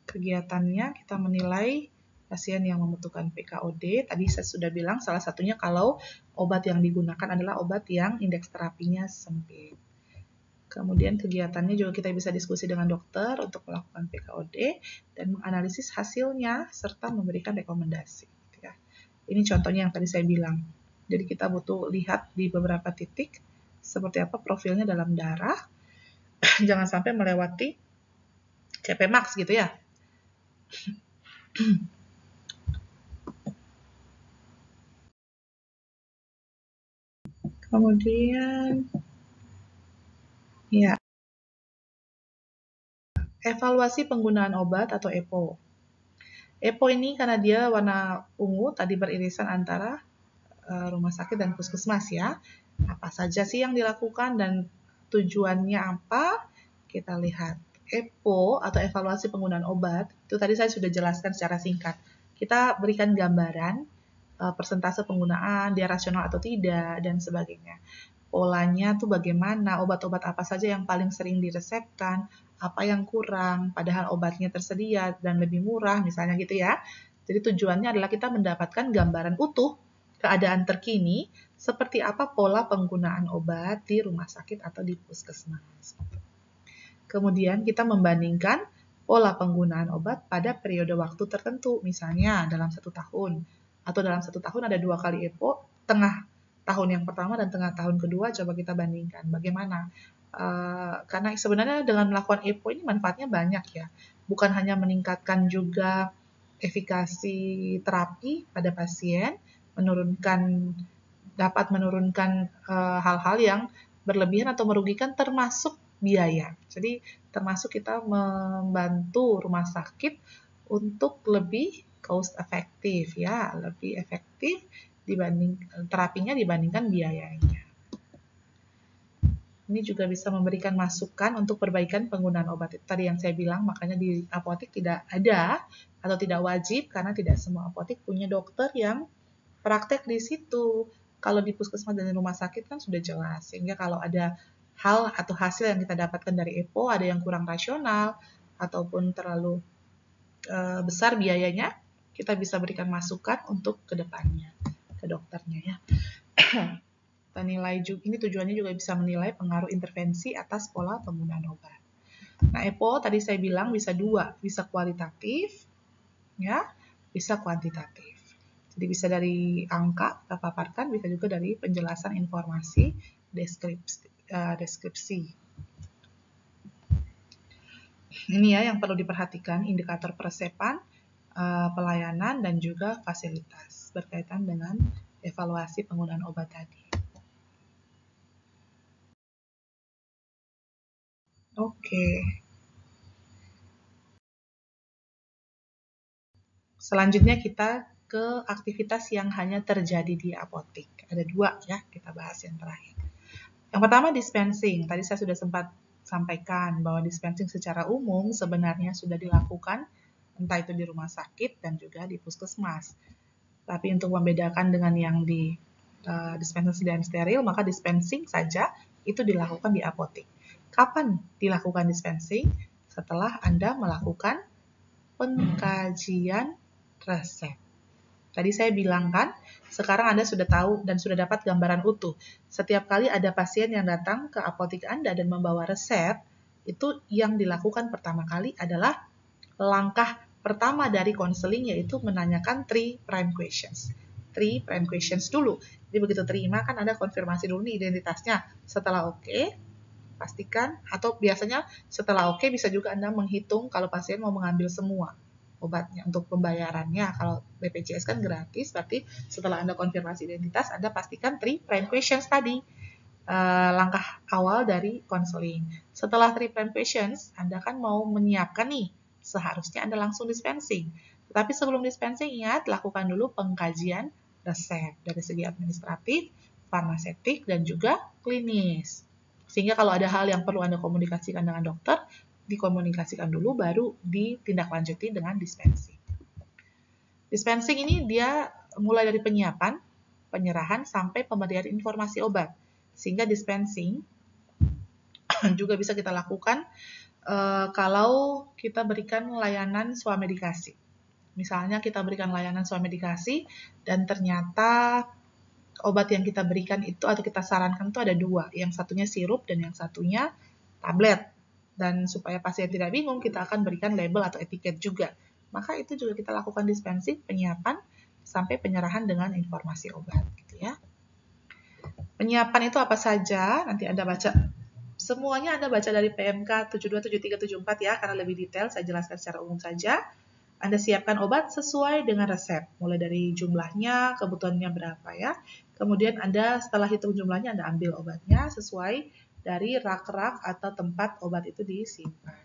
Kegiatannya kita menilai pasien yang membutuhkan PKOD. Tadi saya sudah bilang salah satunya kalau obat yang digunakan adalah obat yang indeks terapinya sempit. Kemudian kegiatannya juga kita bisa diskusi dengan dokter untuk melakukan PKOD dan menganalisis hasilnya serta memberikan rekomendasi. Ya. Ini contohnya yang tadi saya bilang. Jadi kita butuh lihat di beberapa titik seperti apa profilnya dalam darah. Jangan sampai melewati CP max gitu ya. Kemudian ya, evaluasi penggunaan obat atau EPO. EPO ini karena dia warna ungu, tadi beririsan antara rumah sakit dan puskesmas ya. Apa saja sih yang dilakukan dan tujuannya apa? Kita lihat. EPO atau evaluasi penggunaan obat, itu tadi saya sudah jelaskan secara singkat. Kita berikan gambaran persentase penggunaan, dia rasional atau tidak, dan sebagainya. Polanya tuh bagaimana, obat-obat apa saja yang paling sering diresepkan, apa yang kurang, padahal obatnya tersedia dan lebih murah, misalnya gitu ya. Jadi tujuannya adalah kita mendapatkan gambaran utuh keadaan terkini seperti apa pola penggunaan obat di rumah sakit atau di puskesmas. Kemudian kita membandingkan pola penggunaan obat pada periode waktu tertentu, misalnya dalam 1 tahun, atau dalam 1 tahun ada 2 kali EPO, tengah tahun yang pertama dan tengah tahun kedua, coba kita bandingkan bagaimana. Karena sebenarnya dengan melakukan EPO ini manfaatnya banyak ya, bukan hanya meningkatkan juga efikasi terapi pada pasien, dapat menurunkan hal-hal yang berlebihan atau merugikan termasuk biaya. Jadi termasuk kita membantu rumah sakit untuk lebih cost efektif ya, lebih efektif terapinya dibandingkan biayanya. Ini juga bisa memberikan masukan untuk perbaikan penggunaan obat. Tadi yang saya bilang, makanya di apotek tidak ada atau tidak wajib karena tidak semua apotek punya dokter yang praktek di situ. Kalau di puskesmas dan di rumah sakit kan sudah jelas. Sehingga kalau ada hal atau hasil yang kita dapatkan dari EPO, ada yang kurang rasional ataupun terlalu besar biayanya, kita bisa berikan masukan untuk kedepannya ke dokternya ya. Kita nilai juga, ini tujuannya juga bisa menilai pengaruh intervensi atas pola penggunaan obat. Nah, EPO tadi saya bilang bisa dua, bisa kualitatif, ya, bisa kuantitatif. Jadi bisa dari angka kita paparkan, bisa juga dari penjelasan informasi deskripsi. Ini ya yang perlu diperhatikan, indikator peresepan, pelayanan, dan juga fasilitas berkaitan dengan evaluasi penggunaan obat tadi. Oke. Selanjutnya kita ke aktivitas yang hanya terjadi di apotek. Ada dua ya, kita bahas yang terakhir. Yang pertama dispensing. Tadi saya sudah sempat sampaikan bahwa dispensing secara umum sebenarnya sudah dilakukan, entah itu di rumah sakit dan juga di puskesmas. Tapi untuk membedakan dengan yang di dispensing dan steril, maka dispensing saja itu dilakukan di apotek. Kapan dilakukan dispensing? Setelah Anda melakukan pengkajian resep. Tadi saya bilang kan, sekarang Anda sudah tahu dan sudah dapat gambaran utuh. Setiap kali ada pasien yang datang ke apotek Anda dan membawa resep, itu yang dilakukan pertama kali adalah langkah pertama dari konseling, yaitu menanyakan 3 prime questions. 3 prime questions dulu. Jadi begitu terima kan Anda konfirmasi dulu nih identitasnya. Setelah oke, pastikan, atau biasanya setelah oke bisa juga Anda menghitung kalau pasien mau mengambil semua obatnya untuk pembayarannya. Kalau BPJS kan gratis, berarti setelah Anda konfirmasi identitas, Anda pastikan 3 prime questions tadi. Langkah awal dari konseling. Setelah 3 prime questions, Anda kan mau menyiapkan nih, seharusnya Anda langsung dispensing. Tetapi sebelum dispensing, ingat, lakukan dulu pengkajian resep dari segi administratif, farmaseutik, dan juga klinis. Sehingga kalau ada hal yang perlu Anda komunikasikan dengan dokter, dikomunikasikan dulu, baru ditindaklanjuti dengan dispensing. Dispensing ini dia mulai dari penyiapan, penyerahan, sampai pemberian informasi obat. Sehingga dispensing juga bisa kita lakukan kalau kita berikan layanan swamedikasi. Misalnya kita berikan layanan swamedikasi dan ternyata obat yang kita berikan itu atau kita sarankan itu ada 2. Yang satunya sirup dan yang satunya tablet. Dan supaya pasien tidak bingung, kita akan berikan label atau etiket juga. Maka itu juga kita lakukan dispensing, penyiapan, sampai penyerahan dengan informasi obat. Gitu ya. Penyiapan itu apa saja? Nanti Anda baca. Semuanya Anda baca dari PMK 727374 ya, karena lebih detail saya jelaskan secara umum saja. Anda siapkan obat sesuai dengan resep, mulai dari jumlahnya, kebutuhannya berapa ya. Kemudian Anda setelah hitung jumlahnya, Anda ambil obatnya sesuai dari rak-rak atau tempat obat itu disimpan.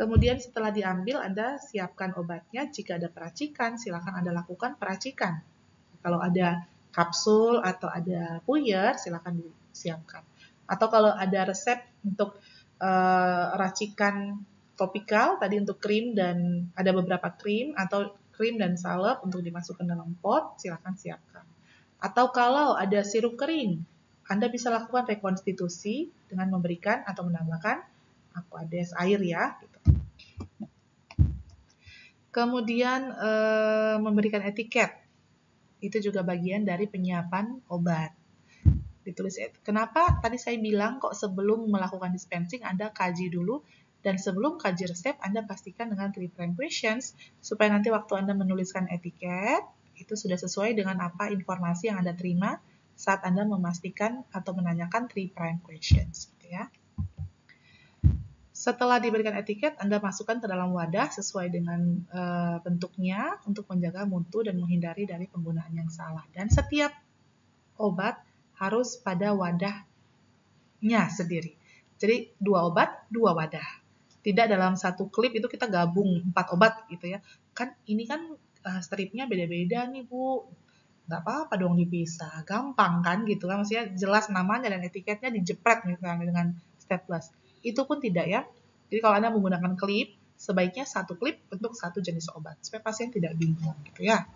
Kemudian setelah diambil, Anda siapkan obatnya. Jika ada peracikan, silakan Anda lakukan peracikan. Kalau ada kapsul atau ada puyer, silakan disiapkan. Atau kalau ada resep untuk racikan topikal, tadi untuk krim dan ada beberapa krim atau krim dan salep untuk dimasukkan dalam pot, silakan siapkan. Atau kalau ada sirup kering, Anda bisa lakukan rekonstitusi dengan memberikan atau menambahkan aquades air ya. Gitu. Kemudian memberikan etiket, itu juga bagian dari penyiapan obat. Ditulis, kenapa tadi saya bilang kok sebelum melakukan dispensing Anda kaji dulu, dan sebelum kaji resep Anda pastikan dengan 3 prime questions supaya nanti waktu Anda menuliskan etiket itu sudah sesuai dengan apa informasi yang Anda terima saat Anda memastikan atau menanyakan 3 prime questions gitu ya. Setelah diberikan etiket, Anda masukkan ke dalam wadah sesuai dengan bentuknya untuk menjaga mutu dan menghindari dari penggunaan yang salah. Dan setiap obat harus pada wadahnya sendiri. Jadi 2 obat, 2 wadah. Tidak dalam satu klip itu kita gabung 4 obat gitu ya. Kan ini kan stripnya beda-beda nih Bu. Nggak apa-apa dong dipisah. Gampang kan gitu kan. Maksudnya jelas namanya dan etiketnya dijepret misalnya dengan staples. Itu pun tidak ya. Jadi kalau Anda menggunakan klip, sebaiknya satu klip untuk satu jenis obat. Supaya pasien tidak bingung gitu ya.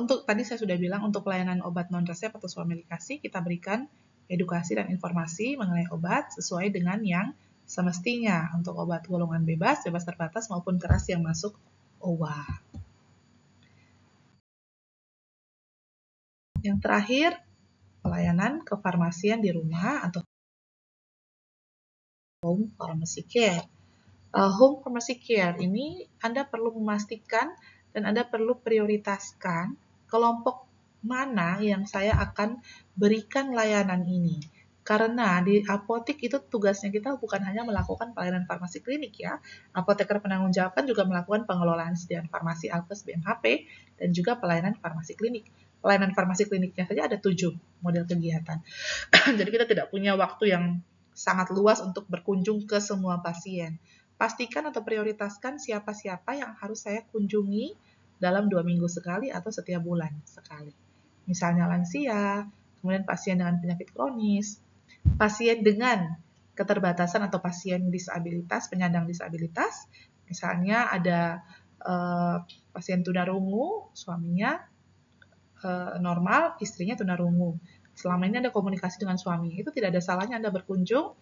Untuk tadi saya sudah bilang untuk pelayanan obat non-resep atau swamedikasi kita berikan edukasi dan informasi mengenai obat sesuai dengan yang semestinya untuk obat golongan bebas, bebas terbatas maupun keras yang masuk OWA. Yang terakhir, pelayanan kefarmasian di rumah atau home pharmacy care. Home pharmacy care ini Anda perlu memastikan dan Anda perlu prioritaskan kelompok mana yang saya akan berikan layanan ini. Karena di apotek itu tugasnya kita bukan hanya melakukan pelayanan farmasi klinik ya. Apoteker penanggung jawab juga melakukan pengelolaan sediaan farmasi Alkes BMHP dan juga pelayanan farmasi klinik. Pelayanan farmasi kliniknya saja ada 7 model kegiatan. Jadi kita tidak punya waktu yang sangat luas untuk berkunjung ke semua pasien. Pastikan atau prioritaskan siapa-siapa yang harus saya kunjungi dalam 2 minggu sekali atau setiap bulan sekali. Misalnya lansia, kemudian pasien dengan penyakit kronis, pasien dengan keterbatasan atau pasien disabilitas, penyandang disabilitas, misalnya ada pasien tunarungu, suaminya normal, istrinya tunarungu. Selama ini ada komunikasi dengan suami, itu tidak ada salahnya Anda berkunjung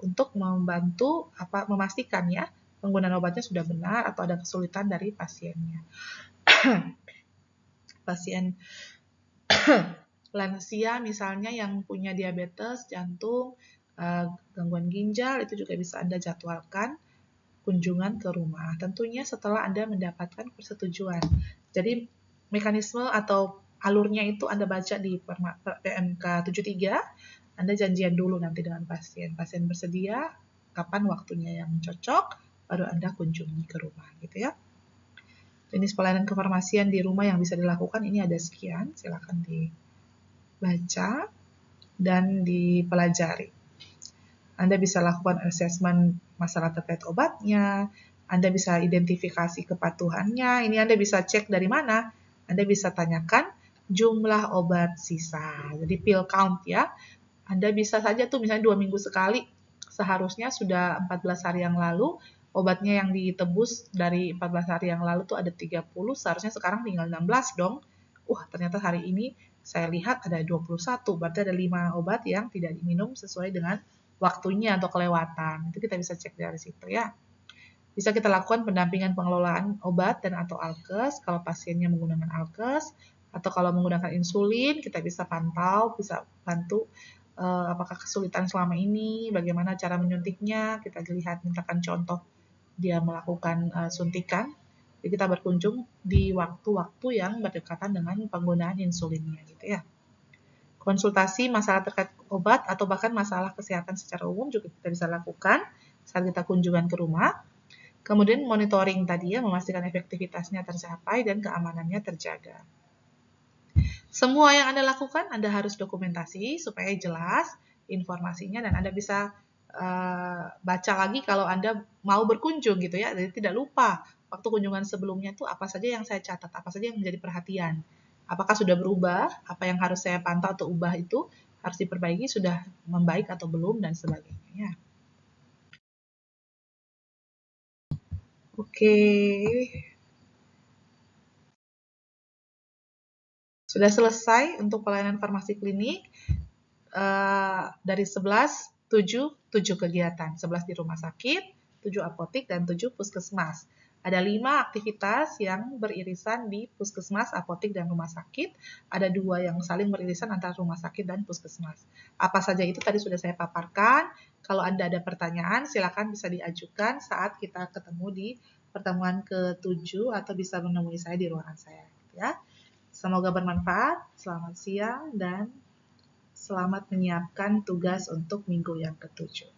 untuk membantu memastikan ya penggunaan obatnya sudah benar atau ada kesulitan dari pasiennya. Pasien lansia misalnya yang punya diabetes, jantung, gangguan ginjal, itu juga bisa Anda jadwalkan kunjungan ke rumah. Tentunya setelah Anda mendapatkan persetujuan. Jadi mekanisme atau alurnya itu Anda baca di PMK 73, Anda janjian dulu nanti dengan pasien. Pasien bersedia, kapan waktunya yang cocok, baru Anda kunjungi ke rumah gitu ya. Jenis pelayanan kefarmasian di rumah yang bisa dilakukan ini ada sekian, silakan dibaca dan dipelajari. Anda bisa lakukan assessment masalah terkait obatnya, Anda bisa identifikasi kepatuhannya, ini Anda bisa cek dari mana? Anda bisa tanyakan jumlah obat sisa, jadi pill count ya. Anda bisa saja tuh misalnya 2 minggu sekali, seharusnya sudah 14 hari yang lalu, obatnya yang ditebus dari 14 hari yang lalu tuh ada 30, seharusnya sekarang tinggal 16 dong. Ternyata hari ini saya lihat ada 21, berarti ada 5 obat yang tidak diminum sesuai dengan waktunya atau kelewatan. Itu kita bisa cek dari situ ya. Bisa kita lakukan pendampingan pengelolaan obat dan atau alkes kalau pasiennya menggunakan alkes, atau kalau menggunakan insulin kita bisa pantau, bisa bantu apakah kesulitan selama ini, bagaimana cara menyuntiknya, kita lihat mintakan contoh dia melakukan suntikan. Jadi kita berkunjung di waktu-waktu yang berdekatan dengan penggunaan insulinnya gitu ya. Konsultasi masalah terkait obat atau bahkan masalah kesehatan secara umum juga kita bisa lakukan saat kita kunjungan ke rumah. Kemudian monitoring tadi ya, memastikan efektivitasnya tercapai dan keamanannya terjaga. Semua yang Anda lakukan, Anda harus dokumentasi supaya jelas informasinya dan Anda bisa baca lagi kalau Anda mau berkunjung gitu ya. Jadi tidak lupa waktu kunjungan sebelumnya itu apa saja yang saya catat, apa saja yang menjadi perhatian. Apakah sudah berubah, apa yang harus saya pantau atau ubah itu harus diperbaiki, sudah membaik atau belum, dan sebagainya. Ya. Oke. Sudah selesai untuk pelayanan farmasi klinik. Dari 11, 7 kegiatan. 11 di rumah sakit, 7 apotik, dan 7 puskesmas. Ada 5 aktivitas yang beririsan di puskesmas, apotik, dan rumah sakit. Ada 2 yang saling beririsan antara rumah sakit dan puskesmas. Apa saja itu tadi sudah saya paparkan. Kalau Anda ada pertanyaan, silakan bisa diajukan saat kita ketemu di pertemuan ke-7 atau bisa menemui saya di ruangan saya. Ya. Semoga bermanfaat. Selamat siang dan selamat menyiapkan tugas untuk minggu yang ke-7.